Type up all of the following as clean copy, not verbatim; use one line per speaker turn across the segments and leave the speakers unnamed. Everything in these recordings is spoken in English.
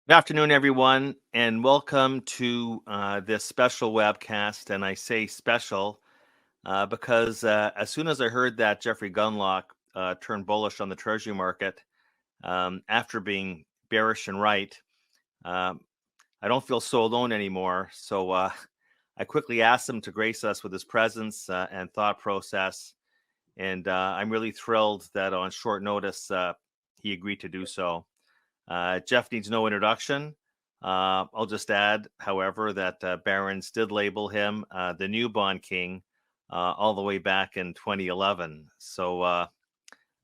Good afternoon, everyone, and welcome to this special webcast. And I say special because as soon as I heard that Jeffrey Gundlach turned bullish on the Treasury market after being bearish and right, um, I don't feel so alone anymore. So I quickly asked him to grace us with his presence and thought process. And I'm really thrilled that on short notice he agreed to do so. Jeff needs no introduction. I'll just add, however, that Barron's did label him the new bond king all the way back in 2011. So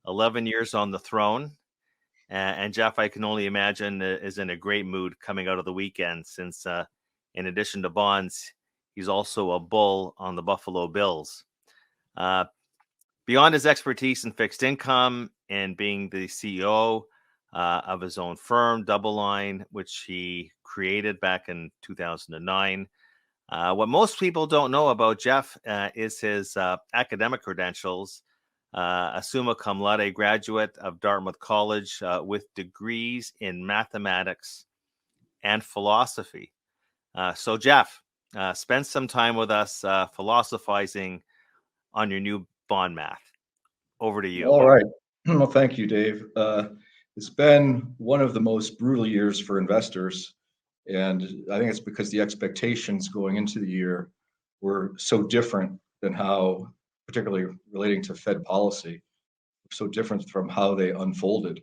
11 years on the throne. And Jeff, I can only imagine, is in a great mood coming out of the weekend since, in addition to bonds, he's also a bull on the Buffalo Bills. Beyond his expertise in fixed income and being the CEO of his own firm, DoubleLine, which he created back in 2009. What most people don't know about Jeff is his academic credentials. A summa cum laude graduate of Dartmouth College with degrees in mathematics and philosophy. So Jeff, spend some time with us philosophizing on your new bond math. Over to you.
All right. Well, thank you, Dave. It's been one of the most brutal years for investors. And I think it's because the expectations going into the year were so different than how, particularly relating to Fed policy, so different from how they unfolded.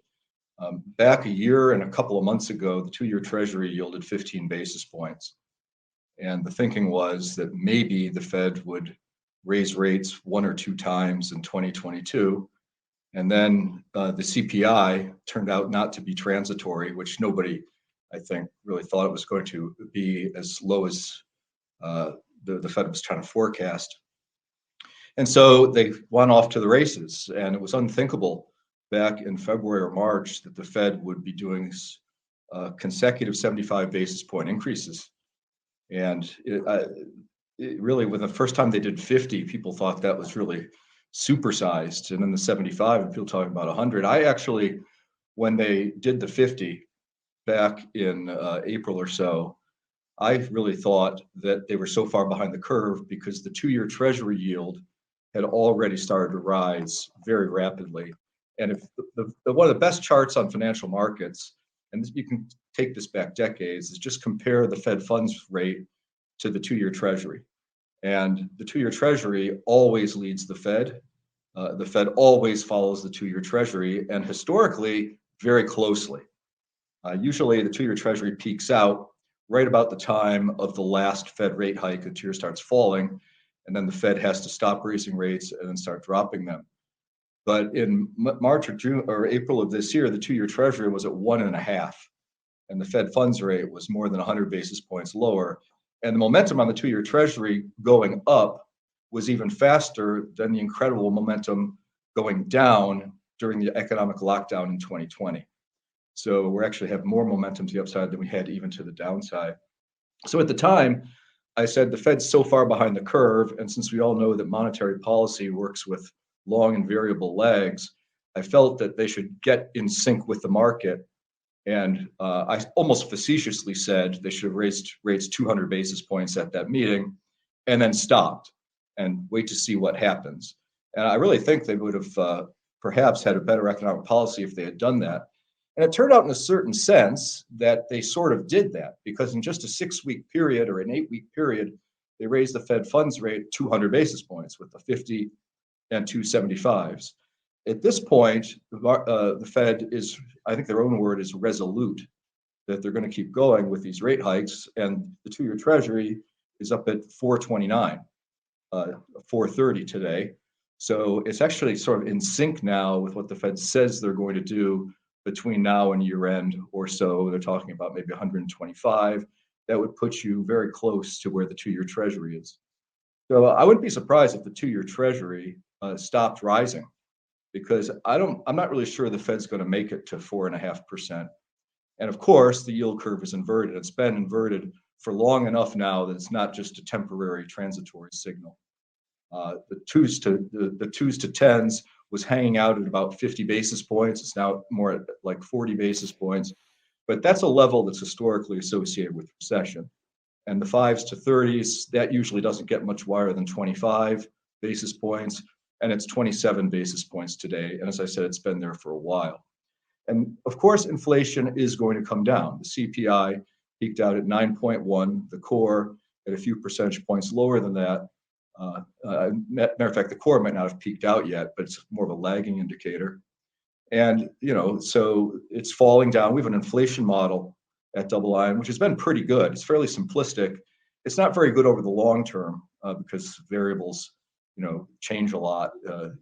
Back a year and a couple of months ago, the 2-year Treasury yielded 15 basis points. And the thinking was that maybe the Fed would raise rates 1 or 2 times in 2022. And then the CPI turned out not to be transitory, which nobody, I think, really thought it was going to be as low as the Fed was trying to forecast. And so they went off to the races, and it was unthinkable back in February or March that the Fed would be doing consecutive 75 basis point increases. And it really, when the first time they did 50, people thought that was really supersized, and then the 75, and people talking about 100. I actually, when they did the 50 back in April or so, I really thought that they were so far behind the curve because the 2-year Treasury yield had already started to rise very rapidly. And if one of the best charts on financial markets, and you can take this back decades, is just compare the Fed funds rate to the 2-year Treasury. And the 2-year Treasury always leads the Fed. The Fed always follows the 2-year Treasury, and historically, very closely. Usually, the 2-year Treasury peaks out right about the time of the last Fed rate hike. The 2-year starts falling, and then the Fed has to stop raising rates and then start dropping them. But in March or June or April of this year, the 2-year Treasury was at 1.5, and the Fed funds rate was more than 100 basis points lower. And the momentum on the 2-year Treasury going up was even faster than the incredible momentum going down during the economic lockdown in 2020. So we actually have more momentum to the upside than we had even to the downside. So at the time, I said the Fed's so far behind the curve, and since we all know that monetary policy works with long and variable lags, I felt that they should get in sync with the market. And I almost facetiously said they should have raised rates 200 basis points at that meeting and then stopped and wait to see what happens. And I really think they would have perhaps had a better economic policy if they had done that. And it turned out in a certain sense that they sort of did that, because in just a 6-week period or an 8-week period, they raised the Fed funds rate 200 basis points with the 50 and 275s. At this point, the Fed is, I think their own word is resolute, that they're going to keep going with these rate hikes. And the 2-year Treasury is up at 429, 430 today. So it's actually sort of in sync now with what the Fed says they're going to do between now and year end or so. They're talking about maybe 125. That would put you very close to where the 2-year Treasury is. So I wouldn't be surprised if the 2-year Treasury stopped rising, because I'm not really sure the Fed's going to make it to 4.5%. And of course, the yield curve is inverted. It's been inverted for long enough now that it's not just a temporary transitory signal. The twos to tens was hanging out at about 50 basis points. It's now more at like 40 basis points. but that's a level that's historically associated with recession. And the 5s to 30s, that usually doesn't get much wider than 25 basis points, and it's 27 basis points today. And as I said, it's been there for a while. And of course, inflation is going to come down. The CPI peaked out at 9.1, the core at a few percentage points lower than that. Matter of fact, the core might not have peaked out yet, but it's more of a lagging indicator. And, so it's falling down. We have an inflation model at DoubleLine, which has been pretty good. It's fairly simplistic. It's not very good over the long term because variables, change a lot.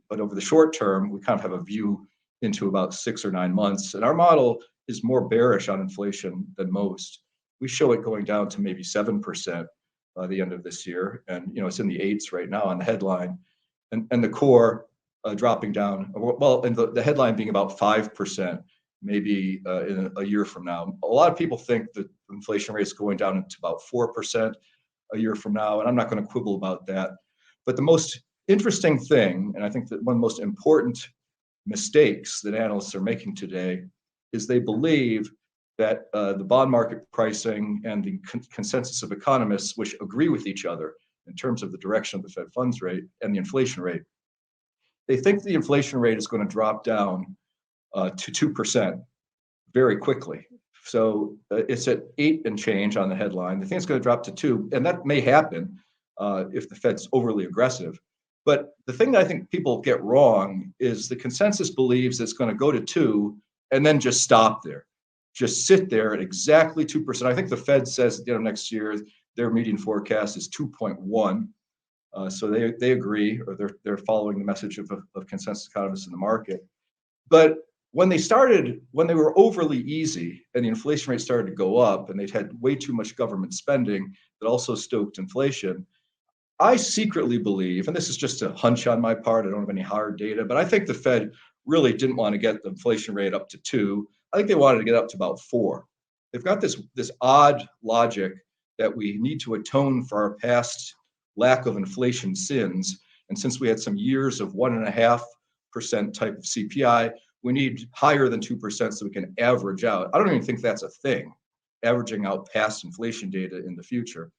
But over the short term, we kind of have a view into about 6 or 9 months. And our model is more bearish on inflation than most. We show it going down to maybe 7% by the end of this year. And, it's in the 8s right now on the headline. And the core dropping down, well, and the headline being about 5%, maybe in a year from now. A lot of people think that inflation rate is going down to about 4% a year from now, and I'm not going to quibble about that. But the most interesting thing, and I think that one of the most important mistakes that analysts are making today, is they believe that the bond market pricing and the consensus of economists, which agree with each other in terms of the direction of the Fed funds rate and the inflation rate, they think the inflation rate is going to drop down to 2% very quickly. So it's at 8 and change on the headline. They think it's going to drop to 2, and that may happen if the Fed's overly aggressive. But the thing that I think people get wrong is the consensus believes it's going to go to 2 and then just stop there, just sit there at exactly 2%. I think the Fed says at the end of next year their median forecast is 2.1. So they agree, or they're following the message of consensus economists in the market. But when they were overly easy and the inflation rate started to go up and they'd had way too much government spending that also stoked inflation, I secretly believe, and this is just a hunch on my part, I don't have any hard data, but I think the Fed really didn't want to get the inflation rate up to 2. I think they wanted to get up to about 4. They've got this odd logic that we need to atone for our past lack of inflation sins. And since we had some years of 1.5% type of CPI, we need higher than 2% so we can average out. I don't even think that's a thing, averaging out past inflation data in the future.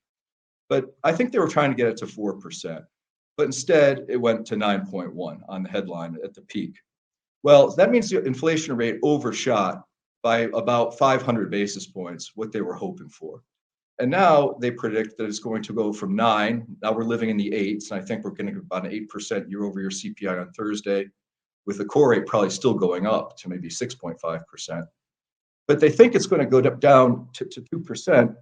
But I think they were trying to get it to 4%. But instead, it went to 9.1 on the headline at the peak. Well, that means the inflation rate overshot by about 500 basis points, what they were hoping for. And now they predict that it's going to go from 9. Now we're living in the 8s, and I think we're getting about an 8% year-over-year CPI on Thursday, with the core rate probably still going up to maybe 6.5%. But they think it's going to go down to 2%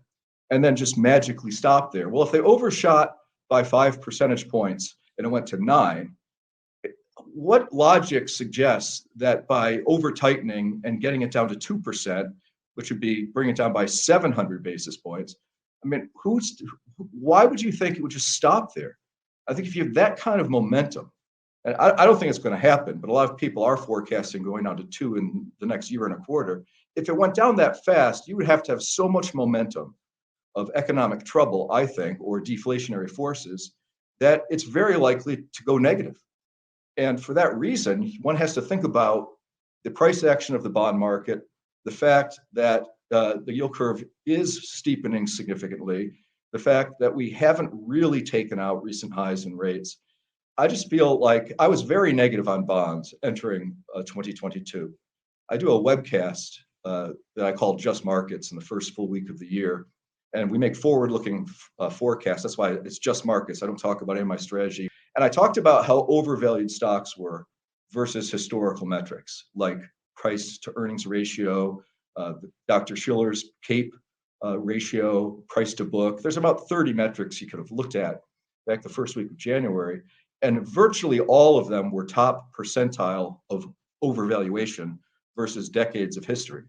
and then just magically stop there. Well, if they overshot by 5 percentage points and it went to 9, what logic suggests that by over-tightening and getting it down to 2%, which would be bringing it down by 700 basis points, I mean, why would you think it would just stop there? I think if you have that kind of momentum, and I don't think it's going to happen, but a lot of people are forecasting going down to 2 in the next year and a quarter. If it went down that fast, you would have to have so much momentum of economic trouble, I think, or deflationary forces, that it's very likely to go negative. And for that reason, one has to think about the price action of the bond market, the fact that the yield curve is steepening significantly, the fact that we haven't really taken out recent highs in rates. I just feel like I was very negative on bonds entering 2022. I do a webcast that I call Just Markets in the first full week of the year. And we make forward-looking forecasts. That's why it's Just Markets. I don't talk about any of my strategy. And I talked about how overvalued stocks were versus historical metrics, like price to earnings ratio, Dr. Schiller's CAPE ratio, price to book. There's about 30 metrics you could have looked at back the first week of January. And virtually all of them were top percentile of overvaluation versus decades of history.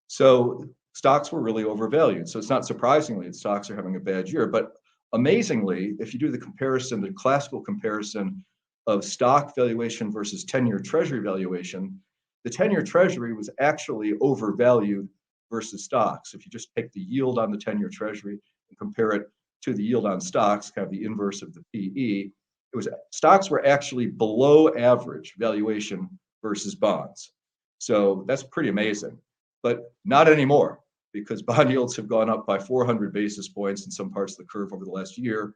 So stocks were really overvalued. So it's not surprisingly that stocks are having a bad year. But amazingly, if you do the comparison, the classical comparison of stock valuation versus 10-year Treasury valuation, the 10-year Treasury was actually overvalued versus stocks. If you just take the yield on the 10-year Treasury and compare it to the yield on stocks, kind of the inverse of the PE, stocks were actually below average valuation versus bonds. So that's pretty amazing. but not anymore, because bond yields have gone up by 400 basis points in some parts of the curve over the last year,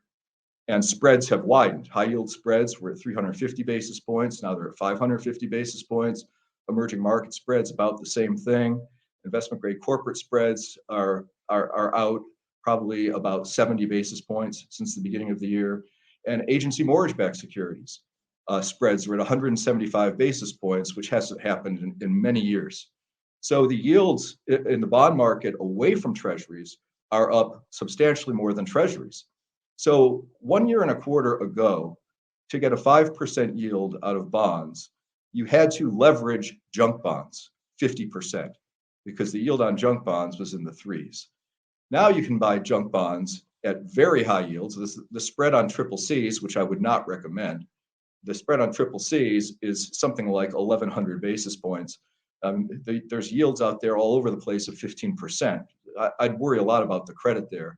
and spreads have widened. High yield spreads were at 350 basis points. Now they're at 550 basis points. Emerging market spreads about the same thing. Investment grade corporate spreads are out probably about 70 basis points since the beginning of the year. And agency mortgage-backed securities spreads were at 175 basis points, which hasn't happened in many years. So the yields in the bond market away from treasuries are up substantially more than treasuries. So 1 year and a quarter ago, to get a 5% yield out of bonds, you had to leverage junk bonds 50%, because the yield on junk bonds was in the threes. Now you can buy junk bonds at very high yields. The spread on triple Cs, which I would not recommend, the spread on triple Cs is something like 1,100 basis points. There's yields out there all over the place of 15%. I'd worry a lot about the credit there.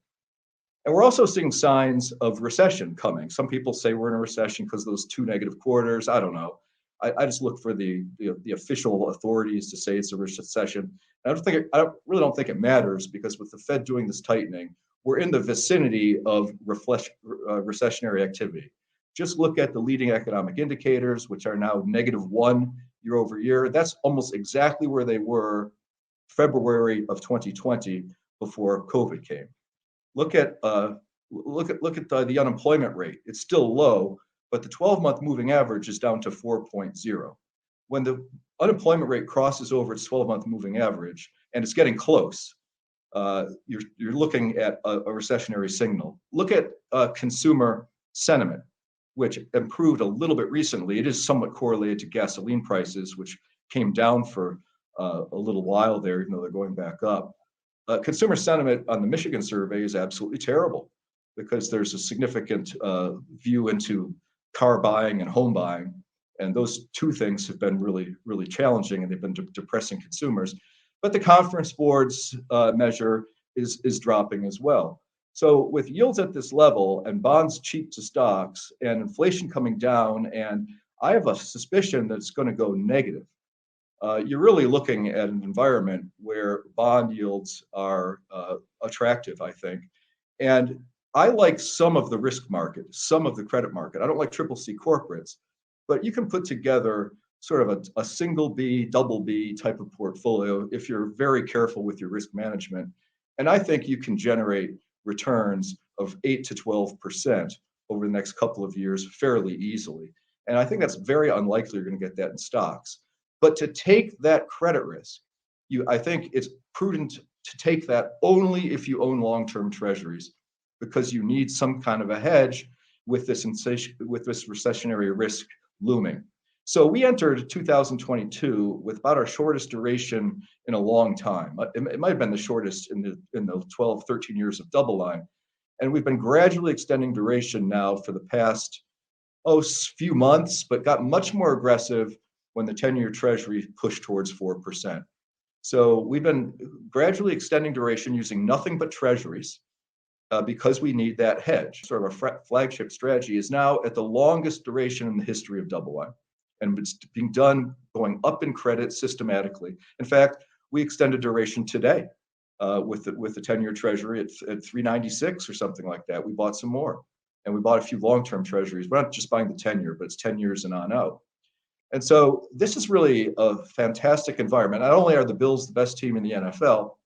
And we're also seeing signs of recession coming. Some people say we're in a recession because of those 2 negative quarters. I don't know. I just look for the official authorities to say it's a recession. I really don't think it matters, because with the Fed doing this tightening, we're in the vicinity of recessionary activity. Just look at the leading economic indicators, which are now -1 year over year. That's almost exactly where they were February of 2020 before COVID came. Look at the unemployment rate. It's still low, but the 12-month moving average is down to 4.0. When the unemployment rate crosses over its 12-month moving average, and it's getting close, you're looking at a recessionary signal. Look at consumer sentiment, which improved a little bit recently. It is somewhat correlated to gasoline prices, which came down for a little while there, even though they're going back up. Consumer sentiment on the Michigan survey is absolutely terrible, because there's a significant view into car buying and home buying. And those two things have been really, really challenging, and they've been depressing consumers. But the Conference Board's measure is dropping as well. So with yields at this level and bonds cheap to stocks and inflation coming down, and I have a suspicion that it's going to go negative, you're really looking at an environment where bond yields are attractive, I think. And I like some of the risk market, some of the credit market. I don't like triple C corporates, but you can put together sort of a single B, double B type of portfolio if you're very careful with your risk management. And I think you can generate returns of 8 to 12% over the next couple of years fairly easily. And I think that's very unlikely you're going to get that in stocks. But to take that credit risk, I think it's prudent to take that only if you own long-term treasuries, because you need some kind of a hedge with this recessionary risk looming. So we entered 2022 with about our shortest duration in a long time. It might have been the shortest in the 12, 13 years of DoubleLine. And we've been gradually extending duration now for the past few months, but got much more aggressive when the 10-year Treasury pushed towards 4%. So we've been gradually extending duration using nothing but treasuries because we need that hedge. Sort of our flagship strategy is now at the longest duration in the history of DoubleLine. And it's being done going up in credit systematically. In fact, we extended duration today with the 10-year Treasury at 396 or something like that. We bought some more, and we bought a few long-term treasuries. We're not just buying the 10-year, but it's 10 years and on out. And so this is really a fantastic environment. Not only are the Bills the best team in the NFL,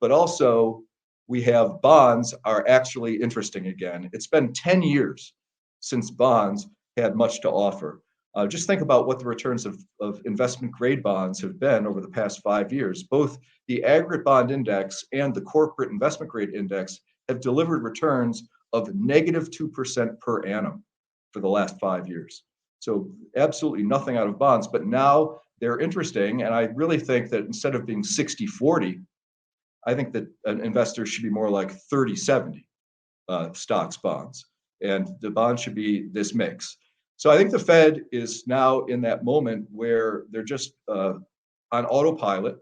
but also we have bonds are actually interesting again. It's been 10 years since bonds had much to offer. Just think about what the returns of investment grade bonds have been over the past 5 years. Both the aggregate bond index and the corporate investment grade index have delivered returns of -2% per annum for the last 5 years. So absolutely nothing out of bonds, but now they're interesting. And I really think that instead of being 60-40, I think that an investor should be more like 30-70 stocks, bonds, and the bond should be this mix. So I think the Fed is now in that moment where they're just on autopilot.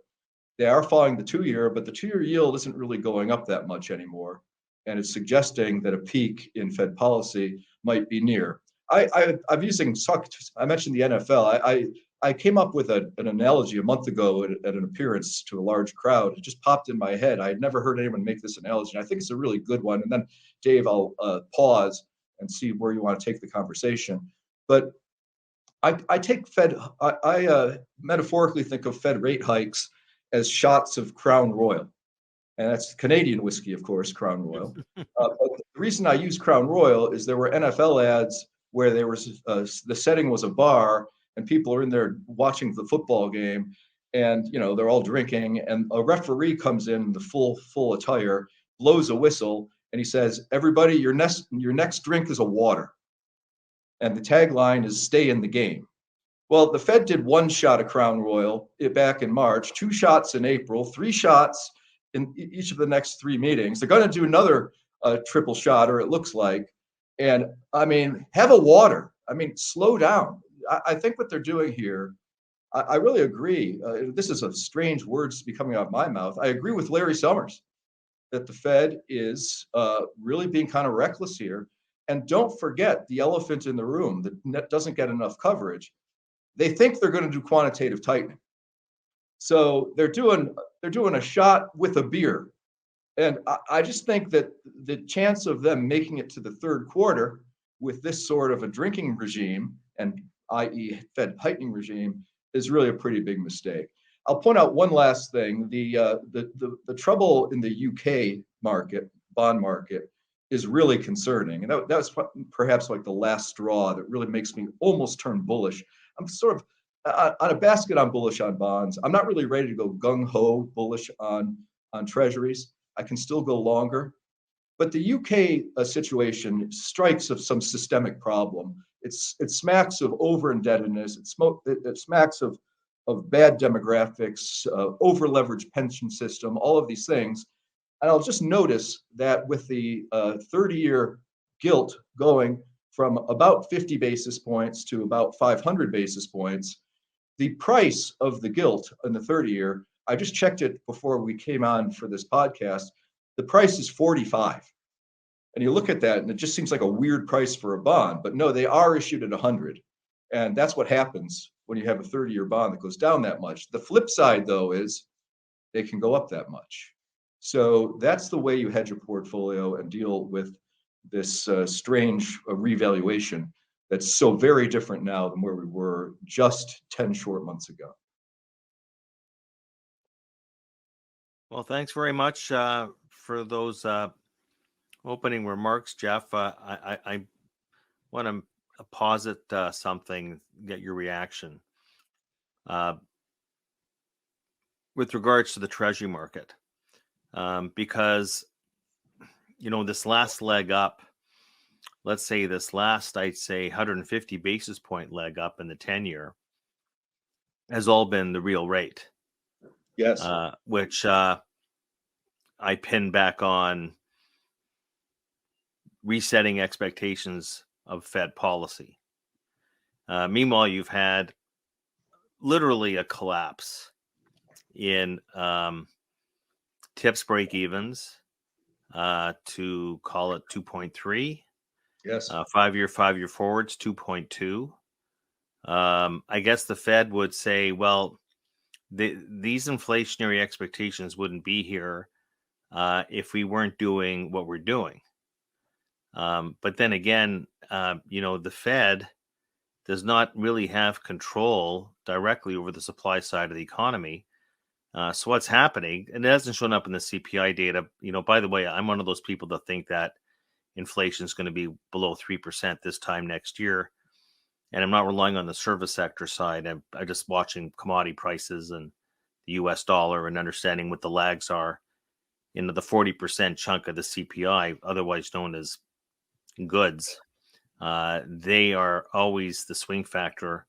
They are following the 2-year, but the 2-year yield isn't really going up that much anymore. And it's suggesting that a peak in Fed policy might be near. I'm using I mentioned the NFL. I came up with an analogy a month ago at an appearance to a large crowd. It just popped in my head. I had never heard anyone make this analogy. And I think it's a really good one. And then, Dave, I'll pause and see where you want to take the conversation. But I take I metaphorically think of Fed rate hikes as shots of Crown Royal. And that's Canadian whiskey, of course, Crown Royal. But the reason I use Crown Royal is there were NFL ads where there was the setting was a bar and people are in there watching the football game, and they're all drinking, and a referee comes in the full attire, blows a whistle, and he says, "Everybody, your next drink is a water," and the tagline is "Stay in the game." Well, the Fed did one shot of Crown Royal back in March, 2 shots in April, 3 shots in each of the next 3 meetings. They're going to do another triple shot, or it looks like. And I mean, have a water. I mean, slow down. I think what they're doing here, I really agree. This is a strange words to be coming out of my mouth. I agree with Larry Summers that the Fed is really being kind of reckless here. And don't forget the elephant in the room that doesn't get enough coverage. They think they're going to do quantitative tightening. So they're doing a shot with a beer. And I just think that the chance of them making it to the third quarter with this sort of a drinking regime, and i.e. Fed tightening regime, is really a pretty big mistake. I'll point out one last thing. The trouble in the UK market, bond market, is really concerning. And that was perhaps like the last straw that really makes me almost turn bullish. I'm sort of on a basket, I'm bullish on bonds. I'm not really ready to go gung-ho bullish on treasuries. I can still go longer. But the UK situation strikes of some systemic problem. It smacks of over-indebtedness. It smacks of bad demographics, over-leveraged pension system, all of these things. And I'll just notice that with the 30-year gilt going from about 50 basis points to about 500 basis points, the price of the gilt in the 30-year, I just checked it before we came on for this podcast, the price is 45. And you look at that and it just seems like a weird price for a bond, but no, they are issued at 100. And that's what happens when you have a 30-year bond that goes down that much. The flip side, though, is they can go up that much. So that's the way you hedge your portfolio and deal with this strange revaluation that's so very different now than where we were just 10 short months ago.
Well, thanks very much for those opening remarks, Jeff. I want to posit something, get your reaction with regards to the Treasury market, because this last leg up, let's say this last, I'd say 150 basis point leg up in the 10-year has all been the real rate.
Yes.
Which I pin back on resetting expectations of Fed policy. Meanwhile, you've had literally a collapse in tips break-evens to call it 2.3.
Yes.
5-year forwards, 2.2. I guess the Fed would say, well, these inflationary expectations wouldn't be here if we weren't doing what we're doing. But then again, the Fed does not really have control directly over the supply side of the economy. So what's happening, and it hasn't shown up in the CPI data. By the way, I'm one of those people that think that inflation is going to be below 3% this time next year. And I'm not relying on the service sector side. I'm just watching commodity prices and the US dollar and understanding what the lags are into the 40% chunk of the CPI, otherwise known as goods. They are always the swing factor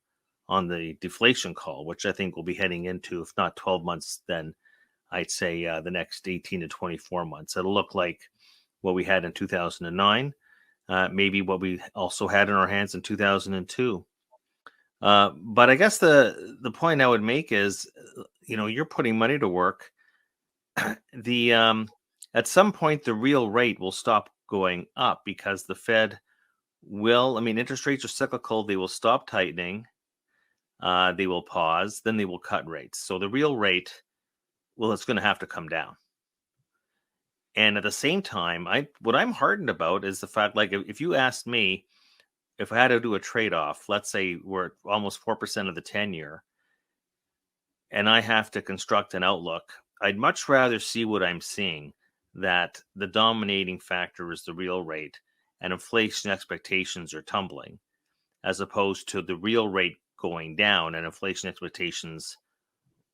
on the deflation call, which I think we'll be heading into, if not 12 months, then I'd say the next 18 to 24 months. It'll look like what we had in 2009, maybe what we also had in our hands in 2002. But I guess the point I would make is, you're putting money to work. At some point, the real rate will stop going up because the Fed interest rates are cyclical. They will stop tightening. They will pause, then they will cut rates. So the real rate, well, it's going to have to come down. And at the same time, what I'm heartened about is the fact, like, if you asked me, if I had to do a trade-off, let's say we're at almost 4% of the 10-year, and I have to construct an outlook, I'd much rather see what I'm seeing, that the dominating factor is the real rate and inflation expectations are tumbling, as opposed to the real rate going down and inflation expectations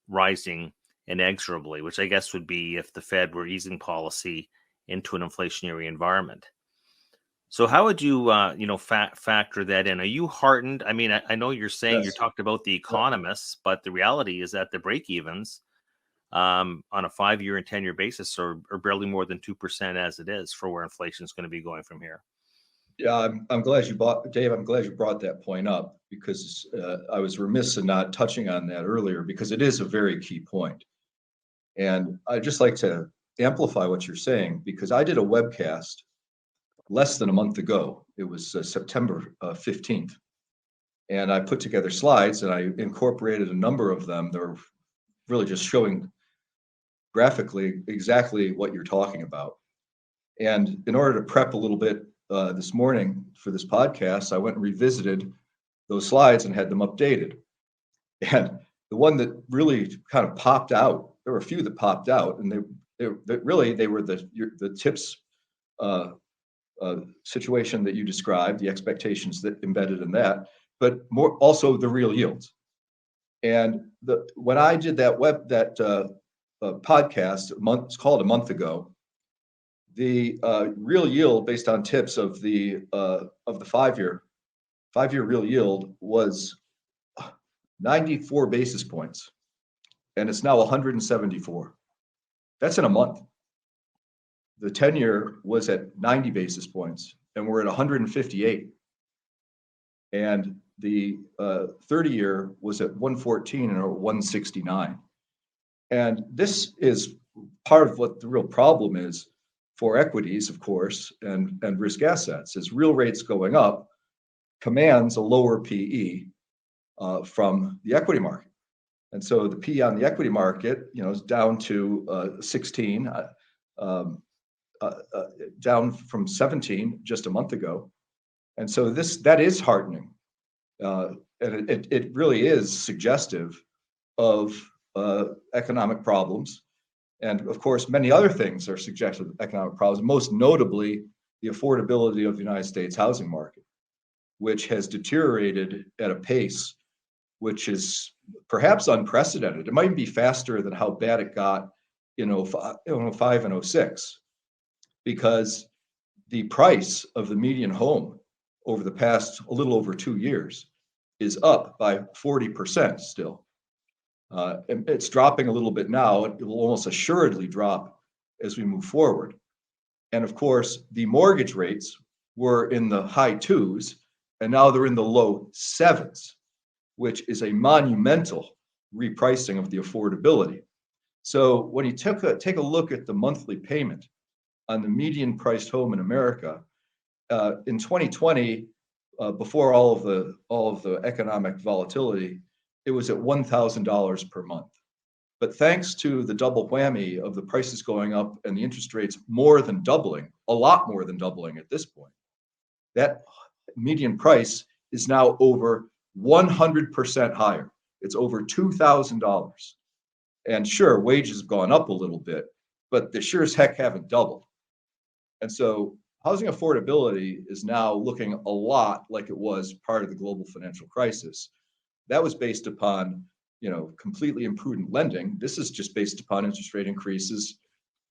rising inexorably, which I guess would be if the Fed were easing policy into an inflationary environment. So how would you, factor that in? Are you heartened? I mean, I know you're saying you
Yes.
talked about the economists, but the reality is that the break-evens on a 5-year and 10-year basis are barely more than 2% as it is for where inflation is going to be going from here.
Yeah, I'm glad you brought, Dave, I'm glad you brought that point up, because I was remiss in not touching on that earlier, because it is a very key point. And I'd just like to amplify what you're saying, because I did a webcast less than a month ago. It was September 15th. And I put together slides and I incorporated a number of them that are really just showing graphically exactly what you're talking about. And in order to prep a little bit this morning for this podcast, I went and revisited those slides and had them updated. And the one that really kind of popped out, there were a few that popped out, and they were the tips situation that you described, the expectations that embedded in that, but more also the real yields. And when I did that podcast it's called a month ago, the real yield based on tips of the 5-year real yield was 94 basis points, and it's now 174. That's in a month. The 10-year was at 90 basis points, and we're at 158. And the 30-year was at 114 and 169. And this is part of what the real problem is for equities, of course, and risk assets, is real rates going up commands a lower PE from the equity market. And so the PE on the equity market, is down to 16, down from 17 just a month ago. And so that is heartening. And it really is suggestive of economic problems. And of course, many other things are suggestive of economic problems, most notably the affordability of the United States housing market, which has deteriorated at a pace which is perhaps unprecedented. It might be faster than how bad it got in 05 and 06, because the price of the median home over the past a little over 2 years is up by 40% still. And it's dropping a little bit now. It will almost assuredly drop as we move forward. And of course, the mortgage rates were in the high 2s, and now they're in the low 7s, which is a monumental repricing of the affordability. So when you take a look at the monthly payment on the median priced home in America, in 2020, before all of the economic volatility, it was at $1,000 per month. But thanks to the double whammy of the prices going up and the interest rates more than doubling, a lot more than doubling at this point, that median price is now over 100% higher. It's over $2,000. And sure, wages have gone up a little bit, but they sure as heck haven't doubled. And so housing affordability is now looking a lot like it was part of the global financial crisis. That was based upon, completely imprudent lending. This is just based upon interest rate increases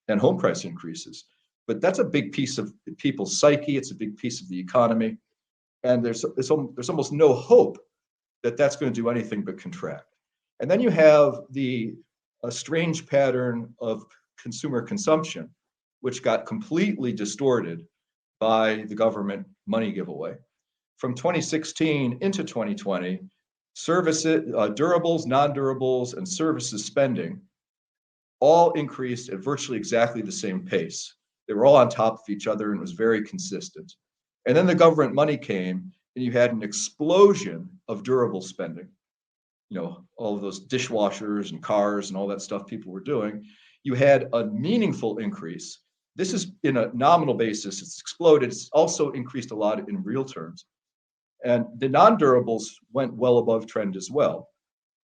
and home price increases. But that's a big piece of people's psyche. It's a big piece of the economy. And there's almost no hope that that's going to do anything but contract. And then you have a strange pattern of consumer consumption, which got completely distorted by the government money giveaway. From 2016 into 2020, services, durables, non-durables, and services spending all increased at virtually exactly the same pace. They were all on top of each other, and it was very consistent. And then the government money came, and you had an explosion of durable spending. All of those dishwashers and cars and all that stuff people were doing. You had a meaningful increase. This is in a nominal basis. It's exploded. It's also increased a lot in real terms. And the non-durables went well above trend as well.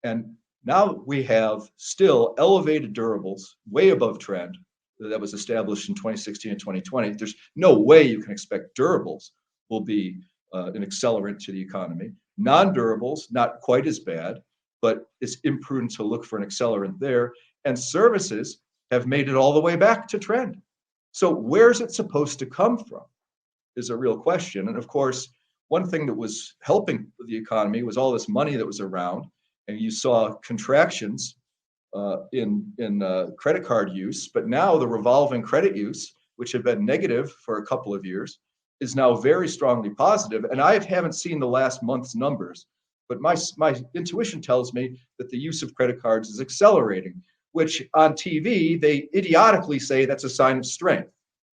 And now we have still elevated durables way above trend that was established in 2016 and 2020. There's no way you can expect durables will be an accelerant to the economy. Non-durables, not quite as bad, but it's imprudent to look for an accelerant there. And services have made it all the way back to trend. So where's it supposed to come from is a real question. And of course, one thing that was helping the economy was all this money that was around, and you saw contractions in credit card use. But now the revolving credit use, which had been negative for a couple of years, is now very strongly positive. And I haven't seen the last month's numbers, but my intuition tells me that the use of credit cards is accelerating, which on TV, they idiotically say that's a sign of strength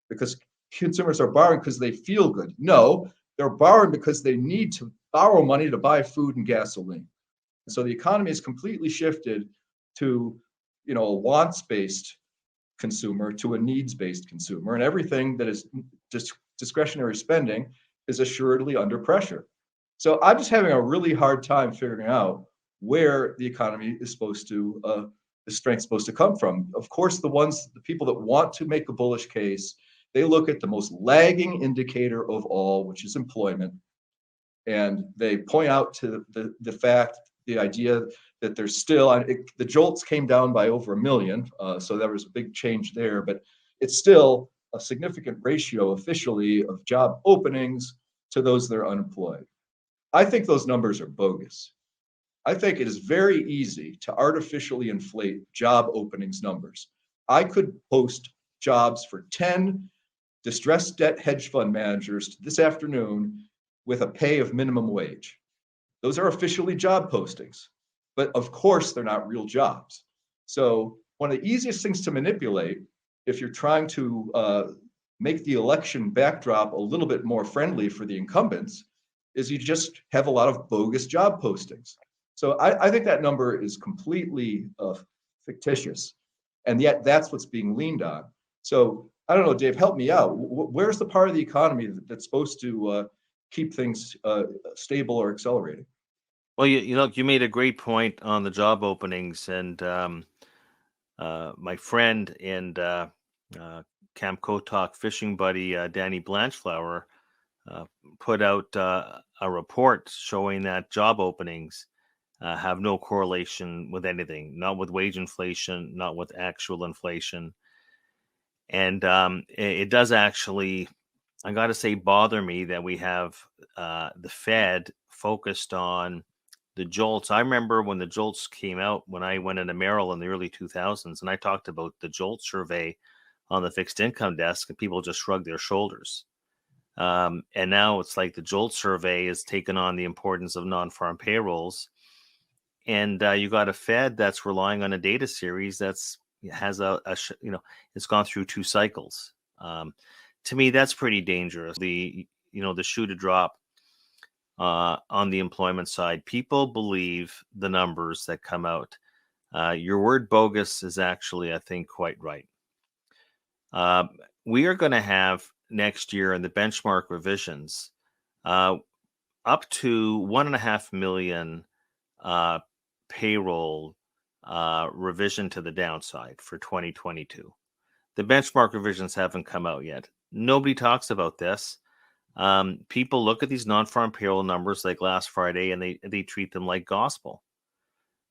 because consumers are borrowing because they feel good. No, they're borrowing because they need to borrow money to buy food and gasoline. And so the economy has completely shifted to, a wants-based consumer to a needs-based consumer, and everything that is just discretionary spending is assuredly under pressure. So I'm just having a really hard time figuring out where the economy is supposed to, the strength supposed to come from. Of course, the people that want to make a bullish case, they look at the most lagging indicator of all, which is employment, and they point out to the fact, the idea that there's still, the jolts came down by over 1 million, so there was a big change there, but it's still a significant ratio officially of job openings to those that are unemployed. I think those numbers are bogus. I think it is very easy to artificially inflate job openings numbers. I could post jobs for 10 distressed debt hedge fund managers this afternoon with a pay of minimum wage. Those are officially job postings, but of course they're not real jobs. So one of the easiest things to manipulate if you're trying to make the election backdrop a little bit more friendly for the incumbents is you just have a lot of bogus job postings. So I think that number is completely fictitious, and yet that's what's being leaned on. So I don't know, Dave, help me out. Where's the part of the economy that's supposed to keep things stable or accelerating?
Well, you made a great point on the job openings, and my friend and Camp Kotok fishing buddy Danny Blanchflower put out a report showing that job openings have no correlation with anything, not with wage inflation, not with actual inflation. And it does actually, I got to say, bother me that we have the Fed focused on the jolts. I remember when the jolts came out, when I went into Merrill in the early 2000s, and I talked about the jolt survey on the fixed income desk, and people just shrugged their shoulders. And now it's like the jolt survey has taken on the importance of non-farm payrolls. And you got a Fed that's relying on a data series that's has it's gone through 2 cycles. To me, that's pretty dangerous. The shoe to drop on the employment side. People believe the numbers that come out. Your word bogus is actually, I think, quite right. We are going to have next year in the benchmark revisions up to 1.5 million payroll revision to the downside for 2022. The benchmark revisions haven't come out yet. Nobody talks about this. People look at these non-farm payroll numbers like last Friday and they treat them like gospel.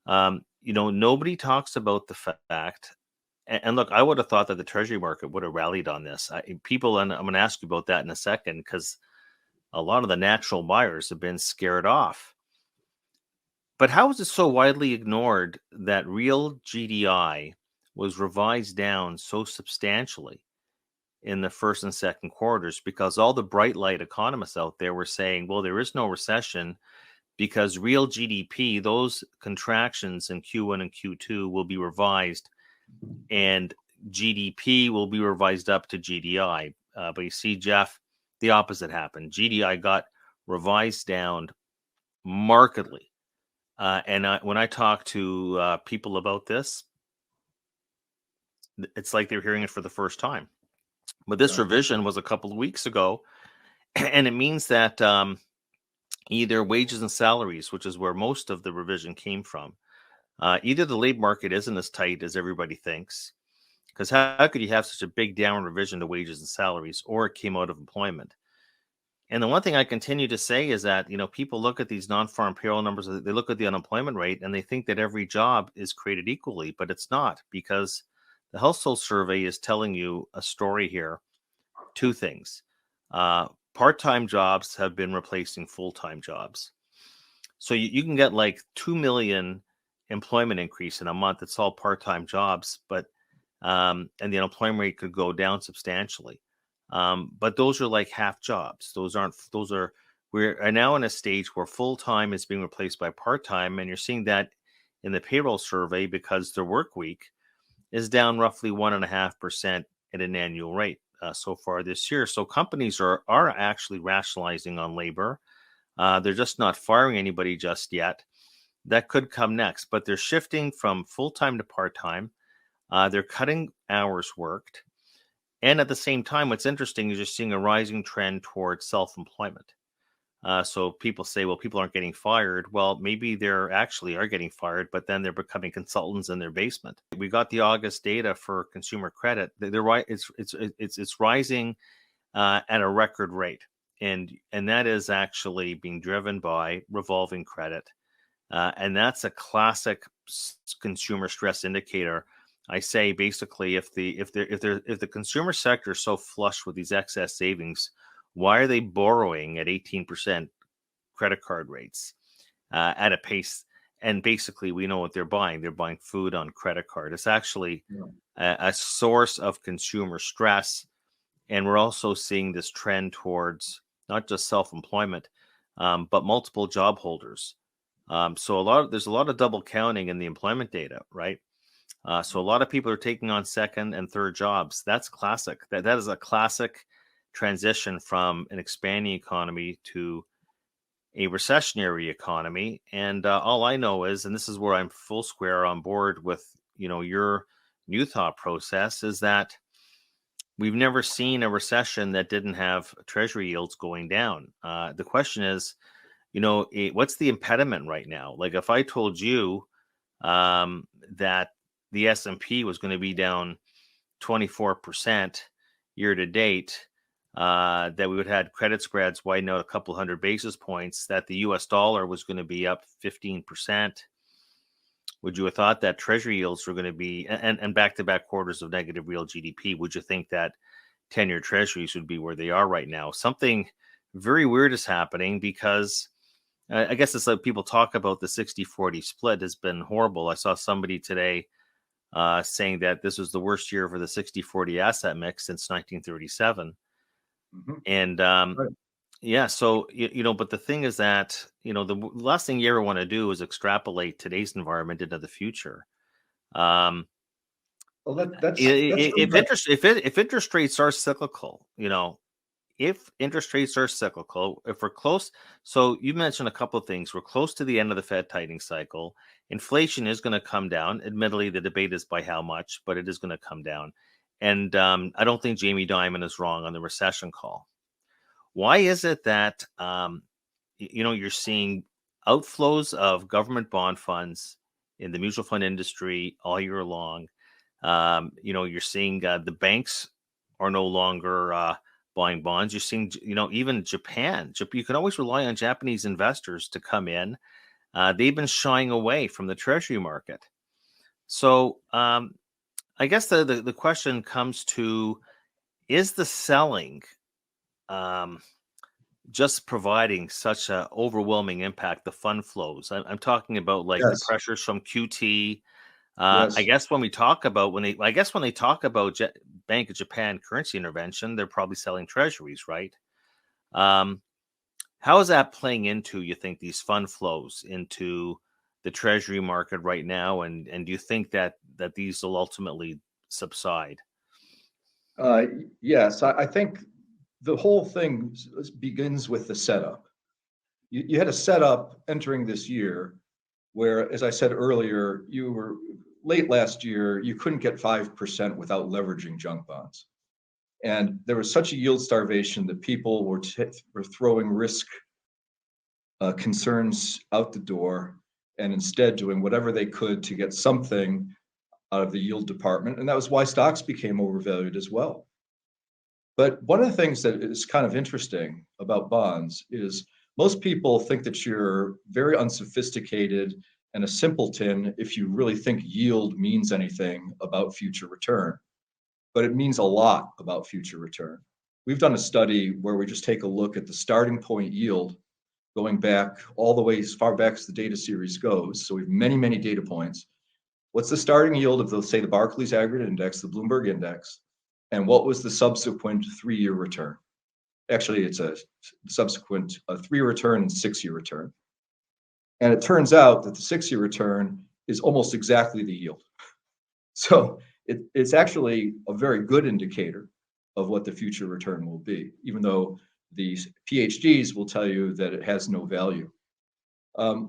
Nobody talks about the fact, and look, I would have thought that the Treasury market would have rallied on this. And I'm going to ask you about that in a second, because a lot of the natural buyers have been scared off. But how is it so widely ignored that real GDI was revised down so substantially in the first and second quarters? Because all the bright light economists out there were saying, well, there is no recession because real GDP, those contractions in Q1 and Q2 will be revised, and GDP will be revised up to GDI. But you see, Jeff, the opposite happened. GDI got revised down markedly. When I talk to people about this, it's like they're hearing it for the first time. But this revision was a couple of weeks ago, and it means that either wages and salaries, which is where most of the revision came from, either the labor market isn't as tight as everybody thinks, because how could you have such a big downward revision to wages and salaries, or it came out of employment? And the one thing I continue to say is that, people look at these non-farm payroll numbers, they look at the unemployment rate, and they think that every job is created equally, but it's not, because the household survey is telling you a story here. Two things. Part-time jobs have been replacing full-time jobs. So you can get like 2 million employment increase in a month. It's all part-time jobs, but and the unemployment rate could go down substantially. But those are like half jobs. We're now in a stage where full-time is being replaced by part-time, and you're seeing that in the payroll survey because their work week is down roughly 1.5% at an annual rate so far this year. So companies are actually rationalizing on labor. They're just not firing anybody just yet. That could come next, but they're shifting from full-time to part-time. They're cutting hours worked. And at the same time, what's interesting is you're seeing a rising trend towards self-employment. So people say, well, people aren't getting fired. Well, maybe they're actually are getting fired, but then they're becoming consultants in their basement. We got the August data for consumer credit. They're right. It's rising at a record rate, and that is actually being driven by revolving credit, and that's a classic consumer stress indicator. I say basically, if the consumer sector is so flush with these excess savings, why are they borrowing at 18% credit card rates at a pace? And basically, we know what they're buying. They're buying food on credit card. It's actually a source of consumer stress. And we're also seeing this trend towards not just self-employment, but multiple job holders. So there's a lot of double counting in the employment data, right? So a lot of people are taking on second and third jobs. That's classic. That is a classic transition from an expanding economy to a recessionary economy. And all I know is, and this is where I'm full square on board with, your new thought process, is that we've never seen a recession that didn't have Treasury yields going down. The question is, what's the impediment right now? Like if I told you that the S&P was going to be down 24% year to date, that we would have had credit spreads widen out a couple hundred basis points, that the US dollar was going to be up 15%. Would you have thought that Treasury yields were going to be, and back-to-back quarters of negative real GDP, would you think that 10-year Treasuries would be where they are right now? Something very weird is happening because I guess it's like people talk about the 60-40 split has been horrible. I saw somebody today saying that this was the worst year for the 60-40 asset mix since 1937. Mm-hmm. And right. Yeah, so, but the thing is that, the last thing you ever want to do is extrapolate today's environment into the future. Well, if interest rates are cyclical, if interest rates are cyclical, if we're close, so you mentioned a couple of things. We're close to the end of the Fed tightening cycle. Inflation is going to come down. Admittedly, the debate is by how much, but it is going to come down. And I don't think Jamie Dimon is wrong on the recession call. Why is it that, you're seeing outflows of government bond funds in the mutual fund industry all year long? You're seeing the banks are no longer buying bonds. You're seeing, even Japan. You can always rely on Japanese investors to come in. They've been shying away from the Treasury market. So I guess the question comes to, is the selling just providing such an overwhelming impact, the fund flows? I'm talking about like the pressures from QT. I guess when they talk about Bank of Japan currency intervention, they're probably selling treasuries, right? How is that playing into, you think, these fund flows into the treasury market right now? And do you think that these will ultimately subside?
Yes, I think the whole thing begins with the setup. You had a setup entering this year where, as I said earlier, you were late last year, you couldn't get 5% without leveraging junk bonds. And there was such a yield starvation that people were throwing risk concerns out the door and instead doing whatever they could to get something out of the yield department. And that was why stocks became overvalued as well. But one of the things that is kind of interesting about bonds is most people think that you're very unsophisticated and a simpleton if you really think yield means anything about future return. But it means a lot about future return. We've done a study where we just take a look at the starting point yield going back all the way as far back as the data series goes. So we have many, many data points. What's the starting yield of, say, the Barclays Aggregate Index, the Bloomberg Index, and what was the subsequent 3-year return? Actually, it's a subsequent 3-year return and 6-year return. And it turns out that the 6-year return is almost exactly the yield. So it's actually a very good indicator of what the future return will be, even though these PhDs will tell you that it has no value.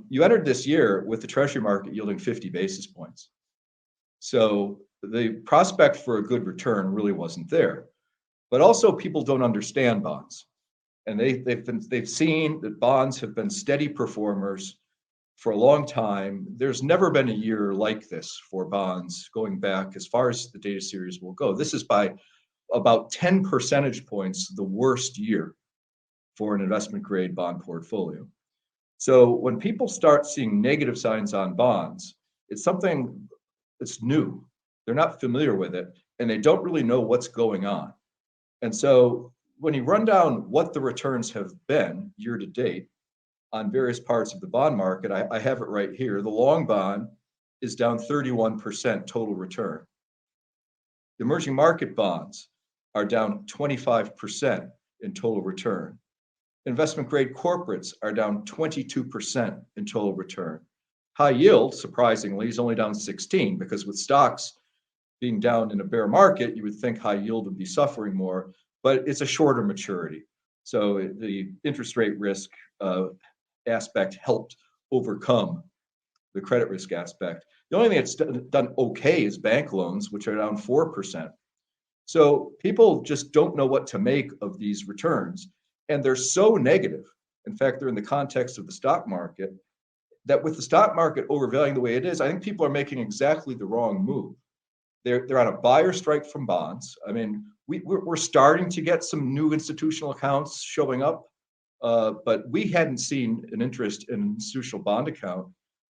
You entered this year with the Treasury market yielding 50 basis points. So the prospect for a good return really wasn't there. But also people don't understand bonds. And they've seen that bonds have been steady performers for a long time. There's never been a year like this for bonds going back as far as the data series will go. This is by about 10 percentage points the worst year for an investment grade bond portfolio. So when people start seeing negative signs on bonds, it's something that's new. They're not familiar with it and they don't really know what's going on. And so when you run down what the returns have been year to date on various parts of the bond market, I have it right here. The long bond is down 31% total return. The emerging market bonds are down 25% in total return. Investment grade corporates are down 22% in total return. High yield, surprisingly, is only down 16 because with stocks being down in a bear market, you would think high yield would be suffering more, but it's a shorter maturity. So the interest rate risk aspect helped overcome the credit risk aspect. The only thing that's done okay is bank loans, which are down 4%. So people just don't know what to make of these returns. And they're so negative. In fact, they're in the context of the stock market, that with the stock market overvaluing the way it is, I think people are making exactly the wrong move. They're on a buyer strike from bonds. I mean, we're starting to get some new institutional accounts showing up, but we hadn't seen an interest in an institutional bond account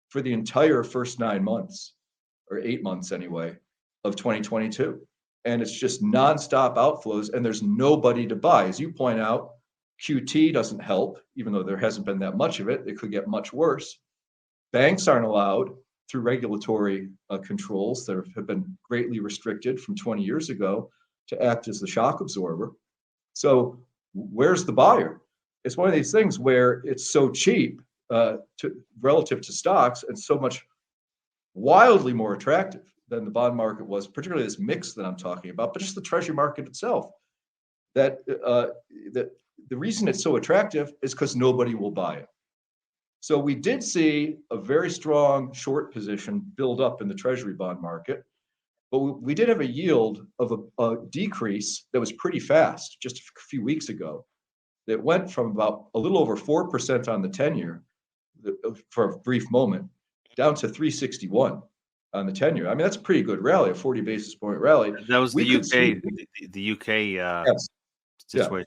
for the entire first 9 months, or 8 months anyway, of 2022. And it's just nonstop outflows, and there's nobody to buy. As you point out, QT doesn't help, even though there hasn't been that much of it. It could get much worse. Banks aren't allowed through regulatory controls that have been greatly restricted from 20 years ago to act as the shock absorber. So where's the buyer? It's one of these things where it's so cheap relative to stocks and so much wildly more attractive than the bond market was, particularly this mix that I'm talking about, but just the Treasury market itself. That the reason it's so attractive is because nobody will buy it. So we did see a very strong short position build up in the Treasury bond market, but we did have a yield of a decrease that was pretty fast just a few weeks ago. That went from about a little over 4% on the 10-year for a brief moment down to 361 on the 10-year. I mean, that's a pretty good rally, a 40 basis point rally.
That was the UK, the UK
yes.
situation.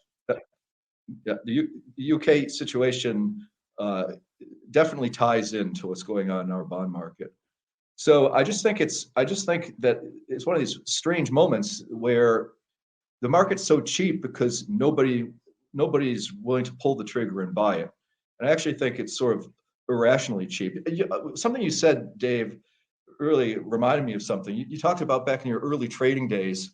Yeah, the UK situation definitely ties into what's going on in our bond market. So I just think that it's one of these strange moments where the market's so cheap because nobody's willing to pull the trigger and buy it. And I actually think it's sort of irrationally cheap. Something you said, Dave, really reminded me of something. You talked about back in your early trading days.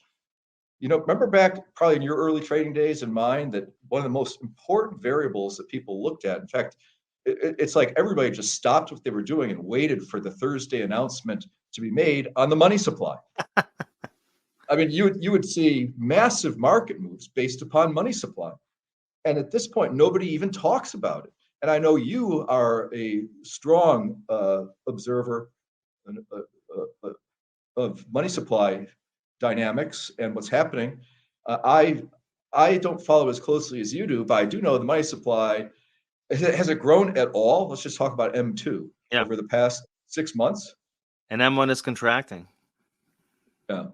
You know, remember back probably in your early trading days and mine that one of the most important variables that people looked at, in fact, it's like everybody just stopped what they were doing and waited for the Thursday announcement to be made on the money supply. I mean, you would see massive market moves based upon money supply. And at this point, nobody even talks about it. And I know you are a strong observer of money supply dynamics and what's happening. I don't follow as closely as you do, but I do know the money supply. Has it grown at all? Let's just talk about M2 over the past 6 months.
And M1 is contracting.
Yeah.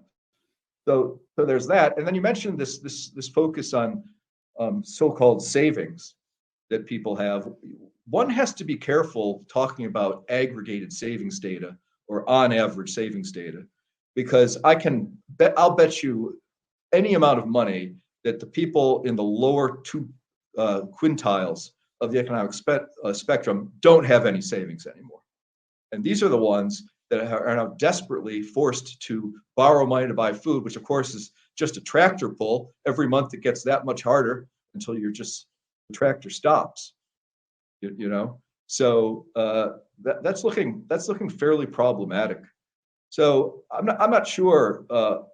So there's that. And then you mentioned this focus on so-called savings that people have. One has to be careful talking about aggregated savings data or on average savings data, because I'll bet you any amount of money that the people in the lower two quintiles of the economic spectrum don't have any savings anymore. And these are the ones that are now desperately forced to borrow money to buy food, which of course is just a tractor pull. Every month it gets that much harder until the tractor stops. You know, so that's looking fairly problematic. So I'm not sure.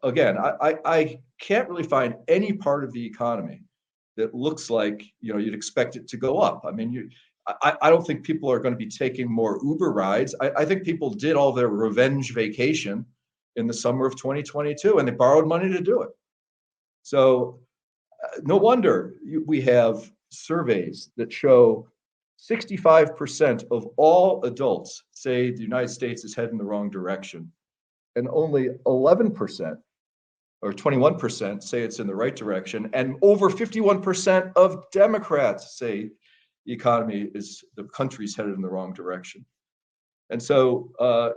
Again, I can't really find any part of the economy that looks like you'd expect it to go up. I mean, I don't think people are going to be taking more Uber rides. I think people did all their revenge vacation in the summer of 2022, and they borrowed money to do it. So no wonder we have surveys that show 65% of all adults say the United States is heading the wrong direction, and only 11% or 21% say it's in the right direction, and over 51% of Democrats say the country's headed in the wrong direction. And so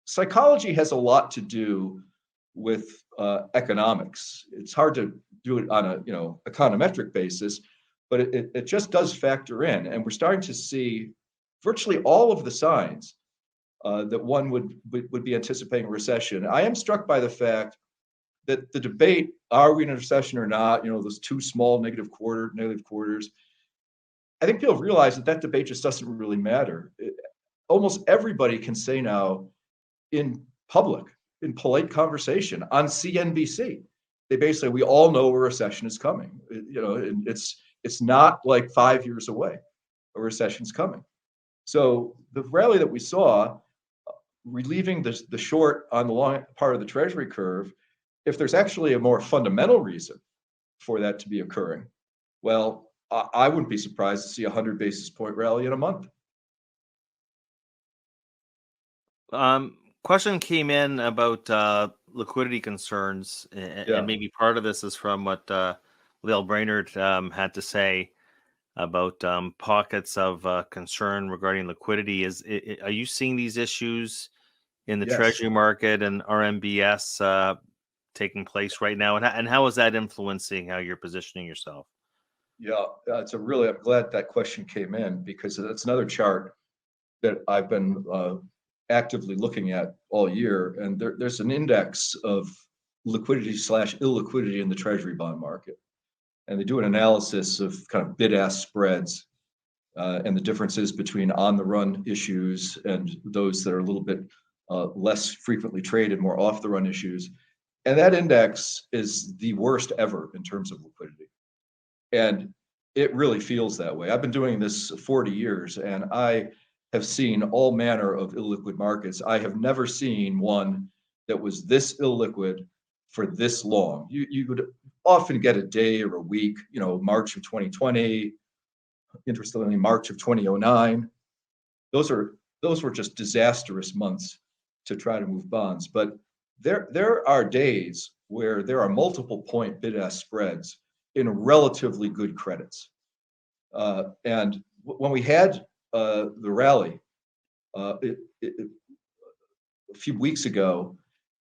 psychology has a lot to do with economics. It's hard to do it on a econometric basis, but it just does factor in. And we're starting to see virtually all of the signs that one would be anticipating a recession. I am struck by the fact that the debate, are we in a recession or not, those two small negative quarters, I think people realize that debate just doesn't really matter. Almost everybody can say now in public, in polite conversation on CNBC, we all know a recession is coming. It's not like 5 years away. A recession's coming. So the rally that we saw, relieving the short on the long part of the Treasury curve, if there's actually a more fundamental reason for that to be occurring, well, I wouldn't be surprised to see a 100 basis point rally in a month.
Question came in about liquidity concerns, and maybe part of this is from what Lael Brainerd had to say about pockets of concern regarding liquidity. Are you seeing these issues in the Treasury market and RMBS taking place right now? And how is that influencing how you're positioning yourself?
Yeah, I'm glad that question came in, because that's another chart that I've been actively looking at all year. And there's an index of liquidity/illiquidity in the Treasury bond market. And they do an analysis of kind of bid-ask spreads and the differences between on-the-run issues and those that are a little bit less frequently traded, more off-the-run issues. And that index is the worst ever in terms of liquidity. And it really feels that way. I've been doing this 40 years, and I have seen all manner of illiquid markets. I have never seen one that was this illiquid for this long. You would often get a day or a week, March of 2020, interestingly, March of 2009. Those were just disastrous months to try to move bonds. But there are days where there are multiple point bid-ask spreads in relatively good credits. And when we had the rally a few weeks ago,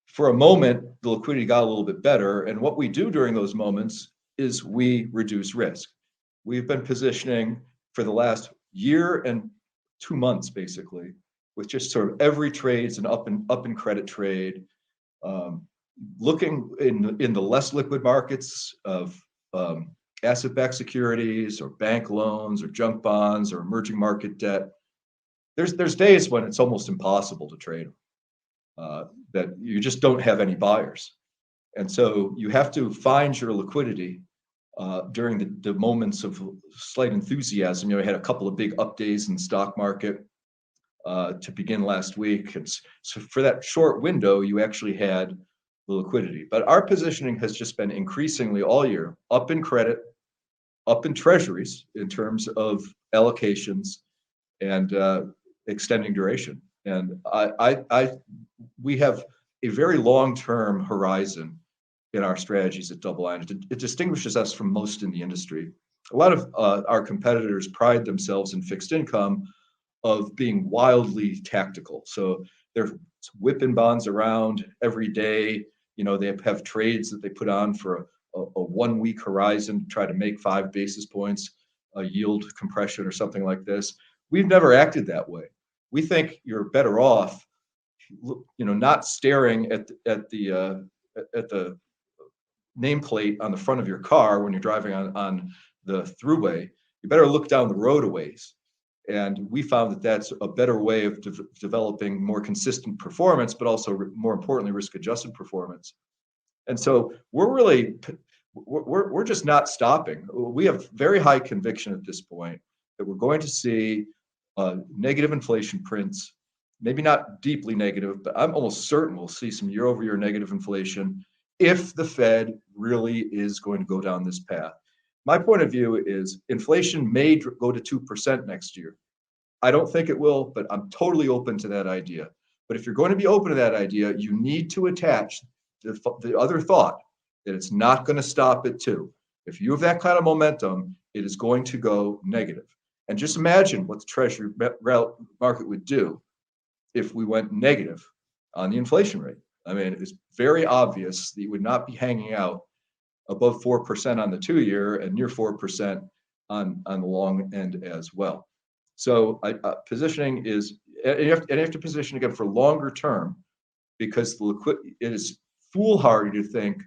for a moment, the liquidity got a little bit better. And what we do during those moments is we reduce risk. We've been positioning for the last year and 2 months, basically, with just sort of every trade's an up in credit trade, looking in the less liquid markets of asset-backed securities or bank loans or junk bonds or emerging market debt. There's days when it's almost impossible to trade them. that you just don't have any buyers. And so you have to find your liquidity during the moments of slight enthusiasm. You know, we had a couple of big up days in the stock market to begin last week. And so for that short window, you actually had the liquidity. But our positioning has just been increasingly all year up in credit, up in treasuries in terms of allocations and extending duration. And we have a very long-term horizon in our strategies at DoubleLine. It distinguishes us from most in the industry. A lot of our competitors pride themselves in fixed income of being wildly tactical. So they're whipping bonds around every day. You know, they have trades that they put on for a 1 week horizon to try to make 5 basis points, a yield compression or something like this. We've never acted that way. We think you're better off, you know, not staring at the nameplate on the front of your car when you're driving on the throughway. You better look down the road a ways. And we found that that's a better way of developing more consistent performance, but also more importantly, risk-adjusted performance. And so we're just not stopping. We have very high conviction at this point that we're going to see negative inflation prints, maybe not deeply negative, but I'm almost certain we'll see some year-over-year negative inflation if the Fed really is going to go down this path. My point of view is inflation may go to 2% next year. I don't think it will, but I'm totally open to that idea. But if you're going to be open to that idea, you need to attach the other thought that it's not going to stop at 2. If you have that kind of momentum, it is going to go negative. And just imagine what the Treasury market would do if we went negative on the inflation rate. I mean, it's very obvious that you would not be hanging out above 4% on the 2-year and near 4% on the long end as well. So positioning is, and you have to position again for longer term, because it is foolhardy to think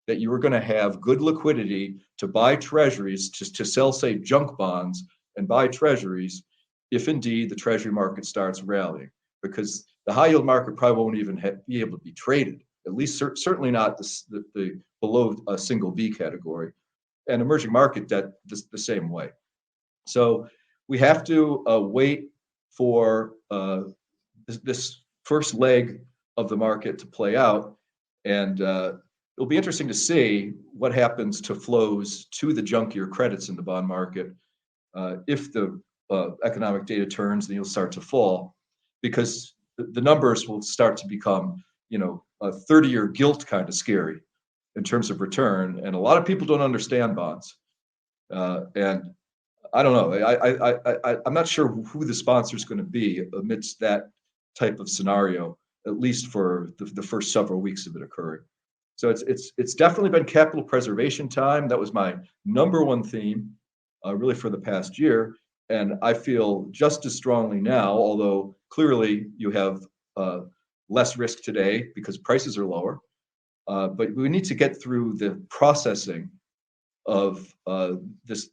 that you are going to have good liquidity to buy treasuries, to sell, say, junk bonds and buy treasuries if indeed the treasury market starts rallying, because the high yield market probably won't even be able to be traded, at least certainly not the below a single B category, and emerging market debt the same way. So we have to wait for this first leg of the market to play out, and it'll be interesting to see what happens to flows to the junkier credits in the bond market. If the economic data turns, then you'll start to fall, because the numbers will start to become, you know, a 30-year gilt kind of scary in terms of return. And a lot of people don't understand bonds. And I don't know. I'm not sure who the sponsor is going to be amidst that type of scenario, at least for the first several weeks of it occurring. So it's definitely been capital preservation time. That was my number one theme, really for the past year. And I feel just as strongly now, although clearly you have less risk today because prices are lower. But we need to get through the processing of this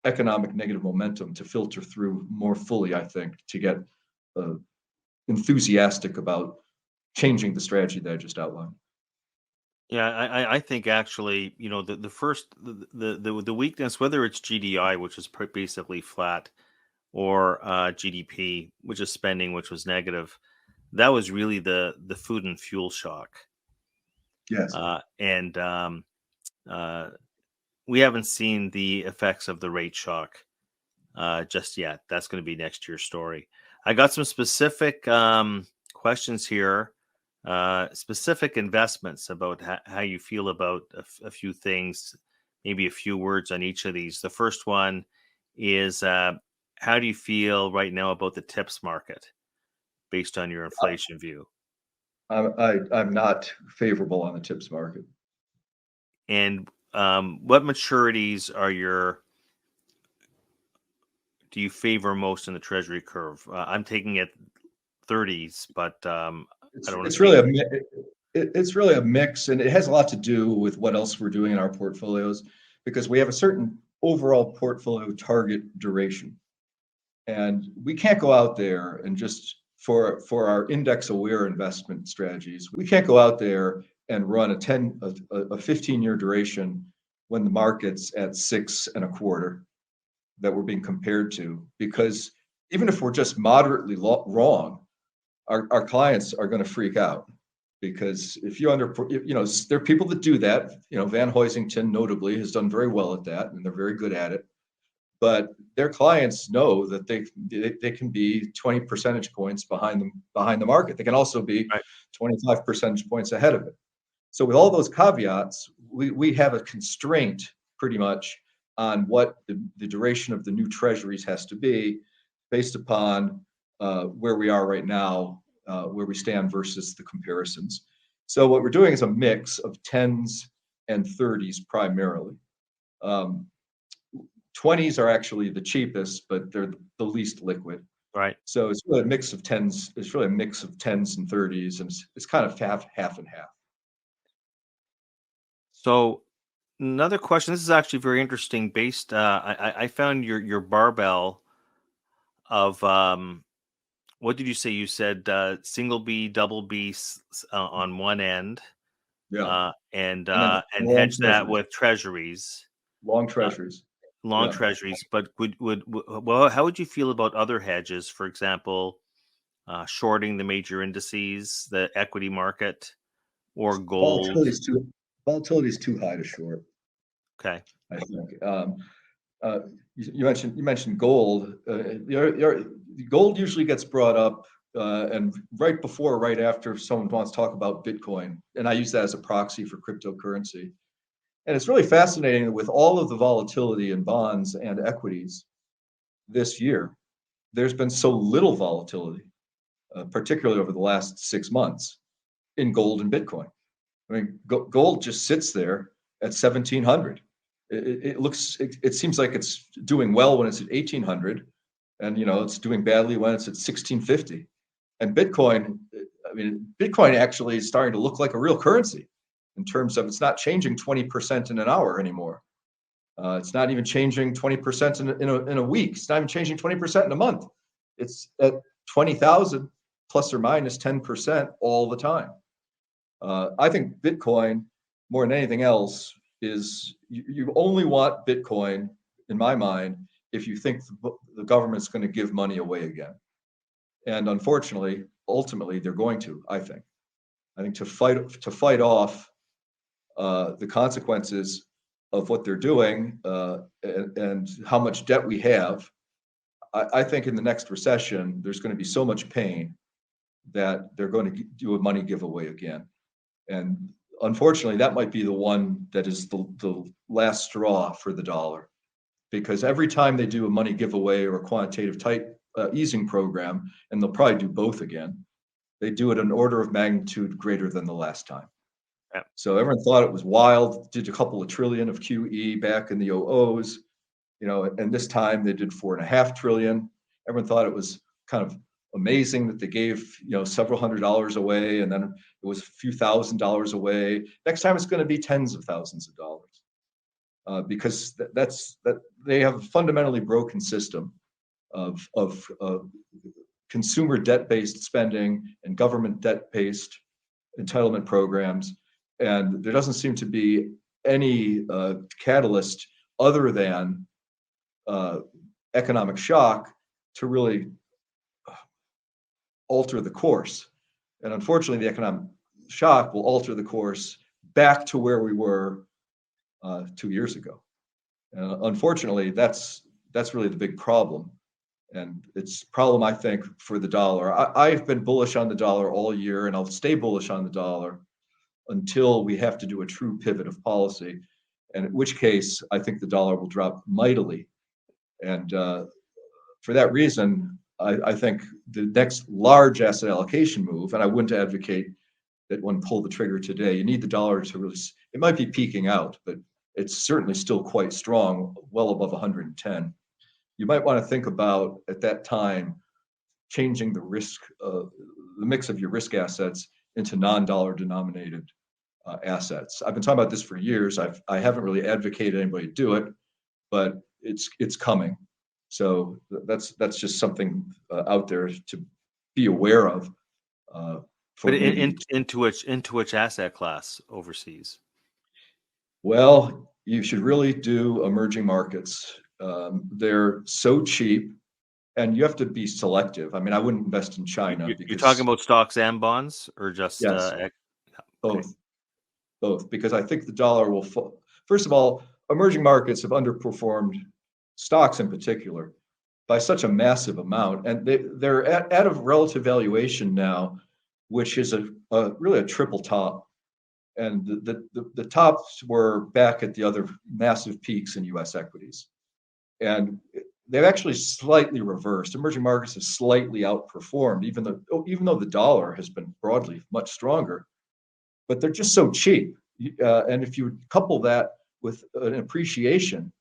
economic negative momentum to filter through more fully, I think, to get enthusiastic about changing the strategy that I just outlined.
Yeah, I think actually, you know, the first the weakness, whether it's GDI, which is basically flat, or GDP, which is spending, which was negative, that was really the food and fuel shock.
Yes.
And we haven't seen the effects of the rate shock just yet. That's going to be next year's story. I got some specific questions here. Specific investments about how you feel about a few things, maybe a few words on each of these. The first one is, how do you feel right now about the tips market based on your inflation view?
I'm not favorable on the tips market.
And what maturities do you favor most in the Treasury curve? I'm taking it 30s, but
it's really a mix, and it has a lot to do with what else we're doing in our portfolios, because we have a certain overall portfolio target duration, and we can't go out there and just for our index aware investment strategies, we can't go out there and run a 15-year duration when the market's at 6.25 that we're being compared to, because even if we're just moderately wrong, our clients are going to freak out. Because if you there are people that do that. Van Hoisington notably has done very well at that, and they're very good at it. But their clients know that they can be 20 percentage points behind the market. They can also be 25 percentage points ahead of it. So with all those caveats, we have a constraint pretty much on what the duration of the new treasuries has to be based upon where we are right now, where we stand versus the comparisons. So what we're doing is a mix of 10s and 30s primarily. 20s are actually the cheapest, but they're the least liquid.
Right.
So it's really a mix of 10s. It's really a mix of 10s and 30s, and it's kind of half and half.
So another question. This is actually very interesting. I found your barbell of what did you say? You said single B, double B on one end,
Yeah,
and
then
hedge that with treasuries,
long treasuries.
long treasuries. But well, how would you feel about other hedges? For example, shorting the major indices, the equity market, or gold.
Volatility is too high to short.
Okay.
I think you mentioned gold. Gold usually gets brought up, and right after someone wants to talk about Bitcoin, and I use that as a proxy for cryptocurrency. And it's really fascinating that with all of the volatility in bonds and equities this year, there's been so little volatility, particularly over the last 6 months, in gold and Bitcoin. I mean, gold just sits there at 1,700. It seems like it's doing well when it's at 1,800, and it's doing badly when it's at 1,650. And Bitcoin actually is starting to look like a real currency in terms of it's not changing 20% in an hour anymore. It's not even changing 20% in a week. It's not even changing 20% in a month. It's at 20,000 plus or minus 10% all the time. I think Bitcoin, more than anything else, is you only want Bitcoin, in my mind, if you think the government's going to give money away again. And unfortunately, ultimately, they're going to. I think to fight off the consequences of what they're doing and how much debt we have, I think in the next recession there's going to be so much pain that they're going to do a money giveaway again. And unfortunately, that might be the one that is the last straw for the dollar, because every time they do a money giveaway or a quantitative easing program, and they'll probably do both again, they do it an order of magnitude greater than the last time.
Yeah.
So everyone thought it was wild, did a couple of trillion of QE back in the 00s, and this time they did 4.5 trillion. Everyone thought it was kind of amazing that they gave several $100s away, and then it was a few $1,000s away. Next time it's going to be tens of thousands of dollars, because that's they have a fundamentally broken system of consumer debt-based spending and government debt-based entitlement programs, and there doesn't seem to be any catalyst other than economic shock to really alter the course. And unfortunately, the economic shock will alter the course back to where we were 2 years ago. And unfortunately, that's really the big problem. And it's a problem, I think, for the dollar. I've been bullish on the dollar all year, and I'll stay bullish on the dollar until we have to do a true pivot of policy, and in which case I think the dollar will drop mightily. And for that reason, I think the next large asset allocation move, and I wouldn't advocate that one pull the trigger today. You need the dollar to really, it might be peaking out, but it's certainly still quite strong, well above 110. You might want to think about at that time changing the mix of your risk assets into non-dollar denominated assets. I've been talking about this for years. I haven't really advocated anybody do it, but it's coming. So that's just something out there be aware of. For
But
maybe,
into which asset class overseas?
well, you should really do emerging markets. They're so cheap, and you have to be selective. I mean, I wouldn't invest in China
You're talking
because,
about stocks and bonds, or just
yes,
okay.
both, because I think the dollar will fall. First of all, emerging markets have underperformed stocks in particular by such a massive amount, and they're at a relative valuation now, which is really a triple top. And the tops were back at the other massive peaks in U.S. equities, and they've actually slightly reversed. Emerging markets have slightly outperformed, even though the dollar has been broadly much stronger. But they're just so cheap, and if you couple that with an appreciation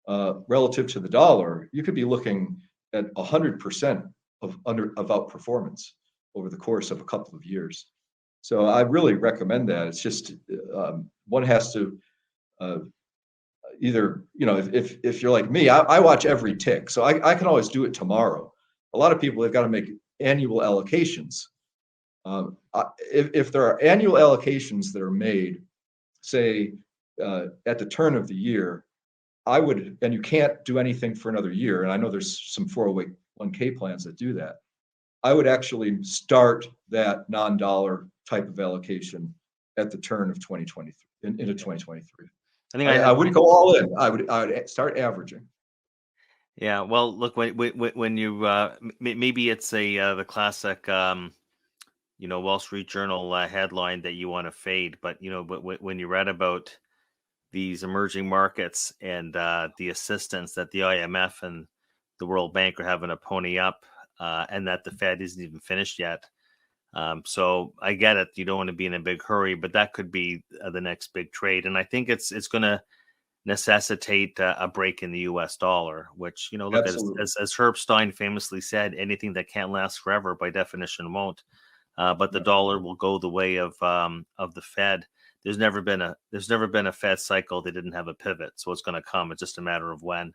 relative to the dollar, you could be looking at 100% of outperformance over the course of a couple of years. So I really recommend that. It's just one has to either, if you're like me, I watch every tick, so I can always do it tomorrow. A lot of people have got to make annual allocations. If there are annual allocations that are made, say at the turn of the year, and you can't do anything for another year, and I know there's some 401k plans that do that. I would actually start that non-dollar type of allocation at the turn of 2023 into 2023.
I think
I wouldn't go all in. I would start averaging.
Yeah, well, look, when you maybe it's the classic Wall Street Journal headline that you want to fade, but when you read about these emerging markets and the assistance that the IMF and the World Bank are having to pony up, and that the Fed isn't even finished yet. So I get it. You don't want to be in a big hurry, but that could be the next big trade. And I think it's going to necessitate a break in the U.S. dollar, which, look, as Herb Stein famously said, anything that can't last forever by definition won't. But the dollar will go the way of the Fed. There's never been a Fed cycle that didn't have a pivot. So it's going to come. It's just a matter of when.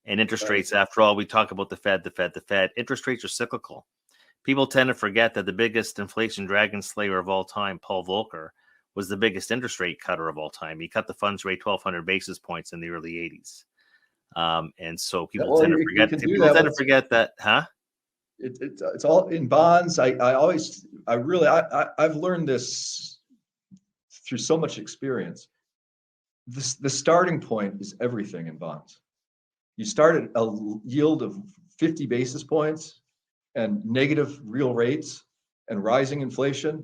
And interest rates, after all, we talk about the Fed. Interest rates are cyclical. People tend to forget that the biggest inflation dragon slayer of all time, Paul Volcker, was the biggest interest rate cutter of all time. He cut the funds rate 1,200 basis points in the early 80s. And so people tend to forget. People tend to forget that, huh?
It's all in bonds. I've learned this through so much experience. The starting point is everything in bonds. You start at a yield of 50 basis points and negative real rates and rising inflation.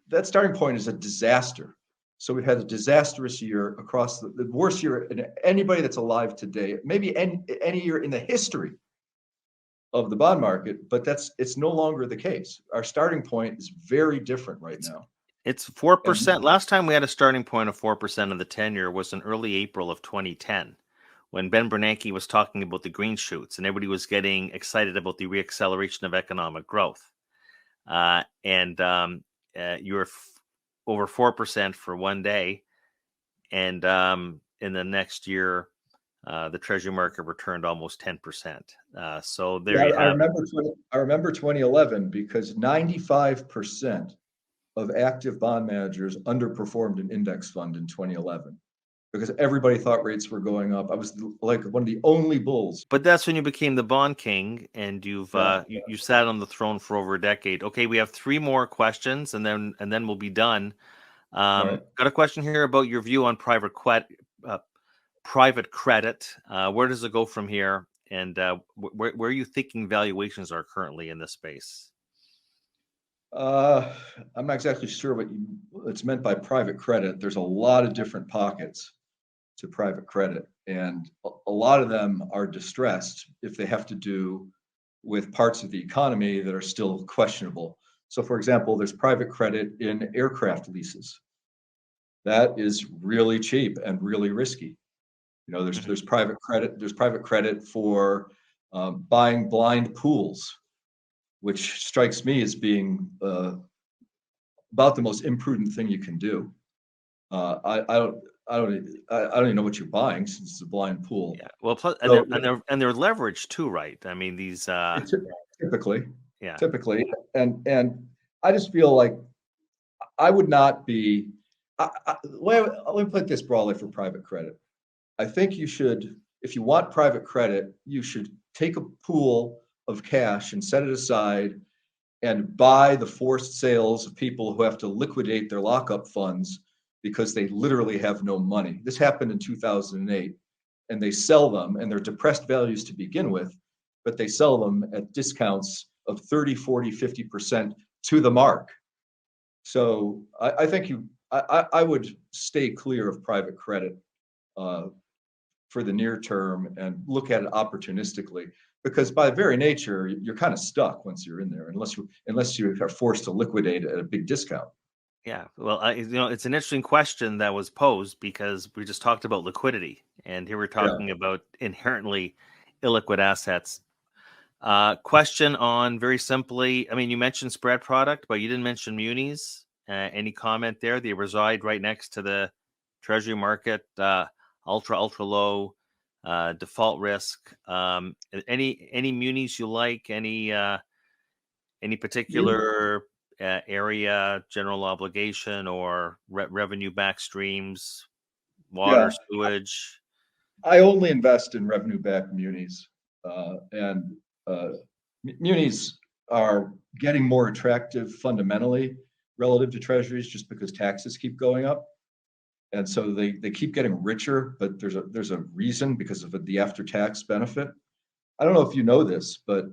That starting point is a disaster. So we've had a disastrous year across the worst year in anybody that's alive today, maybe any year in the history of the bond market, but it's no longer the case. Our starting point is very different right now.
It's 4%. Last time we had a starting point of 4% of the 10-year was in early April of 2010, when Ben Bernanke was talking about the green shoots and everybody was getting excited about the reacceleration of economic growth. You're over 4% for one day. And in the next year, the Treasury market returned almost 10%. So there you have it.
I remember 2011 because 95% of active bond managers underperformed an index fund in 2011 because everybody thought rates were going up. I was like one of the only bulls.
But that's when you became the bond king, and you sat on the throne for over a decade. Okay, we have 3 more questions, and then we'll be done. Got a question here about your view on private credit. Where does it go from here? And where are you thinking valuations are currently in this space?
I'm not exactly sure what's meant by private credit. There's a lot of different pockets to private credit, and a lot of them are distressed if they have to do with parts of the economy that are still questionable. So, for example, there's private credit in aircraft leases. That is really cheap and really risky. There's private credit. There's private credit for buying blind pools, which strikes me as being about the most imprudent thing you can do. I don't even know what you're buying since it's a blind pool.
Yeah, well, plus, and they're leveraged too, right? I mean, these
typically.
Yeah.
typically. And I just feel like I would not be. Let me put this broadly for private credit. I think you should, if you want private credit, you should take a pool of cash and set it aside and buy the forced sales of people who have to liquidate their lockup funds because they literally have no money. This happened in 2008, and they sell them, and they're depressed values to begin with, but they sell them at discounts of 30, 40, 50% to the mark. So I think I would stay clear of private credit for the near term and look at it opportunistically, because by very nature you're kind of stuck once you're in there, unless you are forced to liquidate at a big discount.
Yeah. Well, it's an interesting question that was posed because we just talked about liquidity, and here we're talking about inherently illiquid assets. Question on, very simply, I mean, you mentioned spread product, but you didn't mention munis. Any comment there? They reside right next to the Treasury market, ultra low default risk. Any munis you like? Any particular area, general obligation, or revenue back streams, water,
Yeah,
sewage?
I only invest in revenue-backed munis, and munis are getting more attractive fundamentally relative to treasuries just because taxes keep going up. And so they keep getting richer, but there's a reason, because of the after-tax benefit. I don't know if you know this, but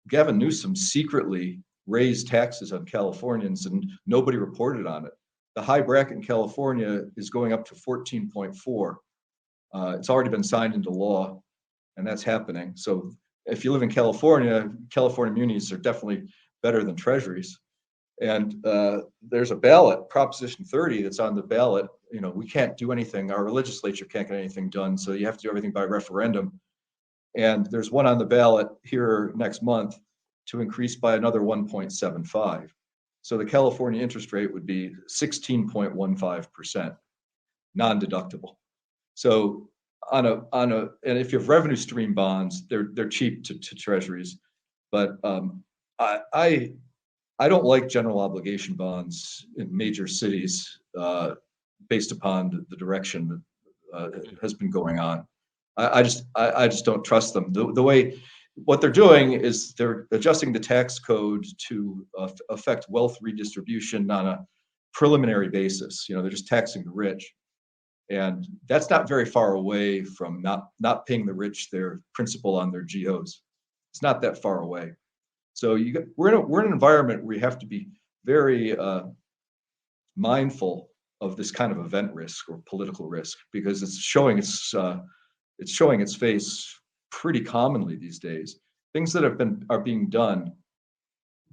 Gavin Newsom secretly raised taxes on Californians and nobody reported on it. The high bracket in California is going up to 14.4. It's already been signed into law, and that's happening. So if you live in California, California munis are definitely better than treasuries. And there's a ballot, Proposition 30, that's on the ballot. You know, we can't do anything. Our legislature can't get anything done. So you have to do everything by referendum. And there's one on the ballot here next month to increase by another 1.75. So the California interest rate would be 16.15%, non-deductible. So and if you have revenue stream bonds, they're cheap to treasuries. But I don't like general obligation bonds in major cities based upon the direction that has been going on. I just don't trust them. The way what they're doing is they're adjusting the tax code to affect wealth redistribution on a preliminary basis. You know, they're just taxing the rich, and that's not very far away from not paying the rich their principal on their GOs. It's not that far away. So we're in an environment where you have to be very mindful of this kind of event risk or political risk, because it's showing its face pretty commonly these days. Things that are being done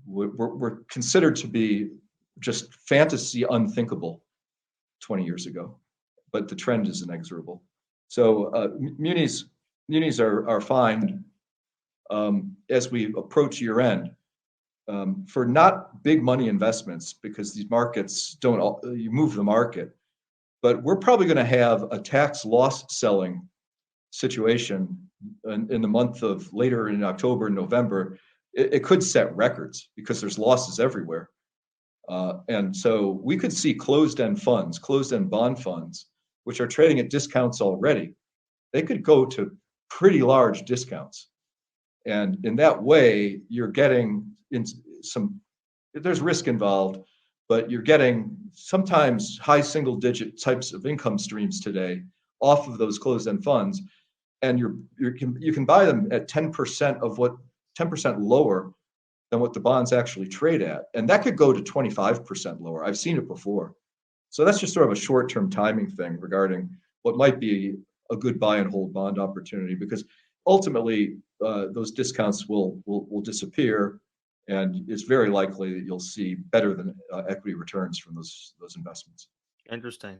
were considered to be just fantasy unthinkable 20 years ago, but the trend is inexorable. So munis are fine as we approach year end for not big money investments, because these markets you move the market, but we're probably going to have a tax loss selling situation in the month of later in October and November. It could set records because there's losses everywhere. And so we could see closed-end bond funds, which are trading at discounts already. They could go to pretty large discounts. And in that way, you're getting there's risk involved, but you're getting sometimes high single-digit types of income streams today off of those closed-end funds. And you can buy them at 10% lower than what the bonds actually trade at. And that could go to 25% lower. I've seen it before. So that's just sort of a short-term timing thing regarding what might be a good buy and hold bond opportunity, because ultimately those discounts will disappear, and it's very likely that you'll see better than equity returns from those investments.
Interesting.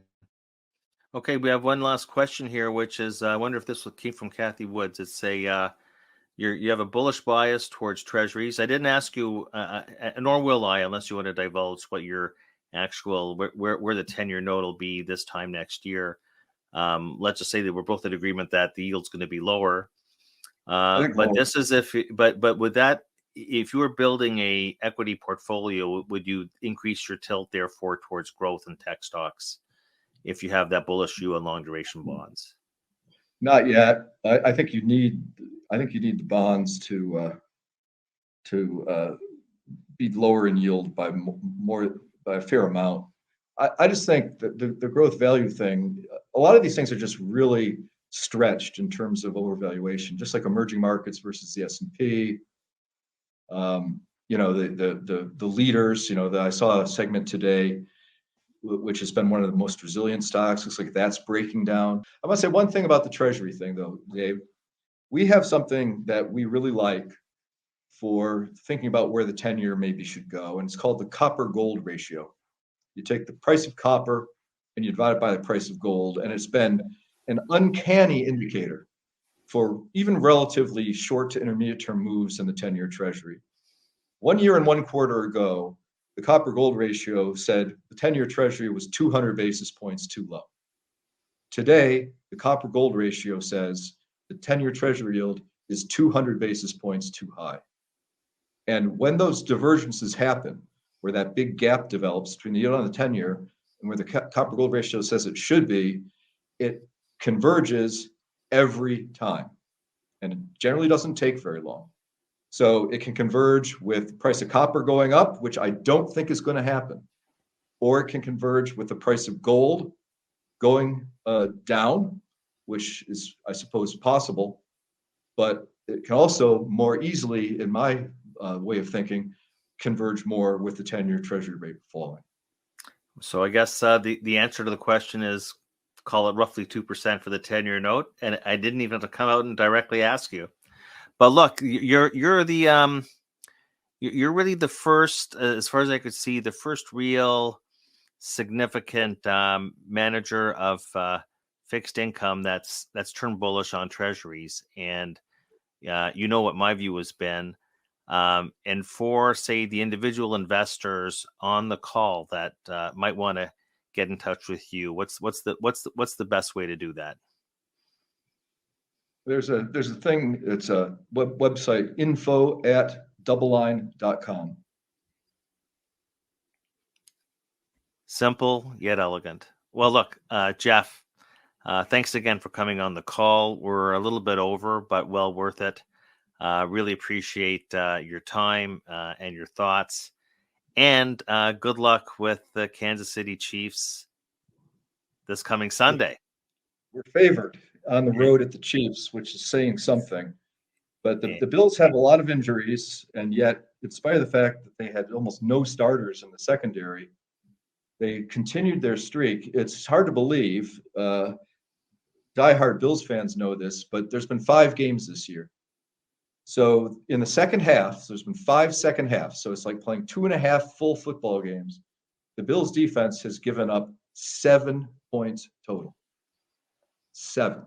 Okay, we have one last question here, which is, I wonder if this came from Kathy Woods. It's you have a bullish bias towards treasuries. I didn't ask you, nor will I, unless you want to divulge what your actual where the 10-year note will be this time next year. Let's just say that we're both in agreement that the yield's going to be lower. But this is but with that if you were building a equity portfolio, would you increase your tilt therefore towards growth and tech stocks if you have that bullish view on long duration bonds?
Not yet. I think you need the bonds to be lower in yield by a fair amount. I just think that the growth value thing, a lot of these things are just really stretched in terms of overvaluation, just like emerging markets versus the S&P. The leaders, I saw a segment today, which has been one of the most resilient stocks. Looks like that's breaking down. I must say one thing about the Treasury thing, though, Dave. We have something that we really like for thinking about where the 10-year maybe should go, and it's called the copper-gold ratio. You take the price of copper and you divide it by the price of gold, and it's been an uncanny indicator for even relatively short to intermediate term moves in the 10-year Treasury. 1 year and 1 quarter ago, the copper-gold ratio said the 10-year Treasury was 200 basis points too low. Today, the copper-gold ratio says the 10-year Treasury yield is 200 basis points too high. And when those divergences happen, where that big gap develops between the yield on the 10-year and where the copper-gold ratio says it should be, it converges every time. And it generally doesn't take very long. So it can converge with the price of copper going up, which I don't think is going to happen. Or it can converge with the price of gold going down, which is, I suppose, possible. But it can also more easily, in my way of thinking, converge more with the 10-year Treasury rate falling.
So I guess the answer to the question is, call it roughly 2% for the 10-year note. And I didn't even have to come out and directly ask you. But look, you're really the first, as far as I could see, the first real significant manager of fixed income that's turned bullish on treasuries. And what my view has been. And for, say, the individual investors on the call that might want to get in touch with you, what's the best way to do that?
There's a thing. It's a website, info@doubleline.com.
Simple yet elegant. Well, look, Jeff, thanks again for coming on the call. We're a little bit over, but well worth it. Really appreciate your time and your thoughts. And good luck with the Kansas City Chiefs this coming Sunday.
We're favored on the road at the Chiefs, which is saying something. But the Bills have a lot of injuries, and yet, in spite of the fact that they had almost no starters in the secondary, they continued their streak. It's hard to believe. Diehard Bills fans know this, but there's been 5 games this year. So in the second half, there's been 5 second halves. So it's like playing 2.5 full football games. The Bills defense has given up 7 points total. 7.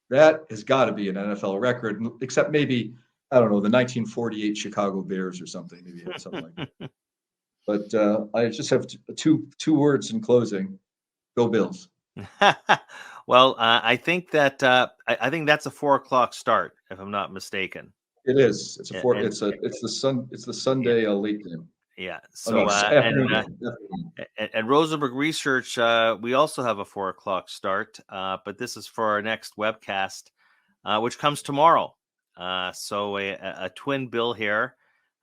That has got to be an NFL record, except maybe, I don't know, the 1948 Chicago Bears or something, maybe something like that. But I just have two words in closing: go Bills.
Well, I think that I think that's a 4:00 start, if I'm not mistaken.
It is. It's the Sunday late game.
Yeah. So and Rosenberg Research, we also have a 4:00 start, but this is for our next webcast, which comes tomorrow. So a twin bill here.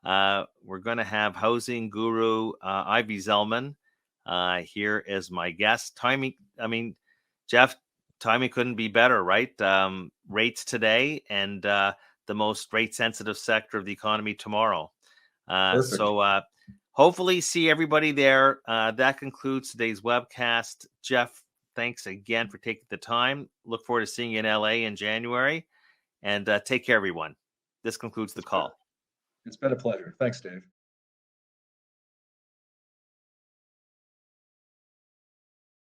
We're going to have housing guru Ivy Zellman here as my guest. Timing, I mean, Jeff, timing couldn't be better, right? Rates today and the most rate sensitive sector of the economy tomorrow. So hopefully see everybody there. That concludes today's webcast. Jeff, thanks again for taking the time. Look forward to seeing you in LA in January. And take care, everyone. This concludes the call.
It's been a pleasure. Thanks, Dave.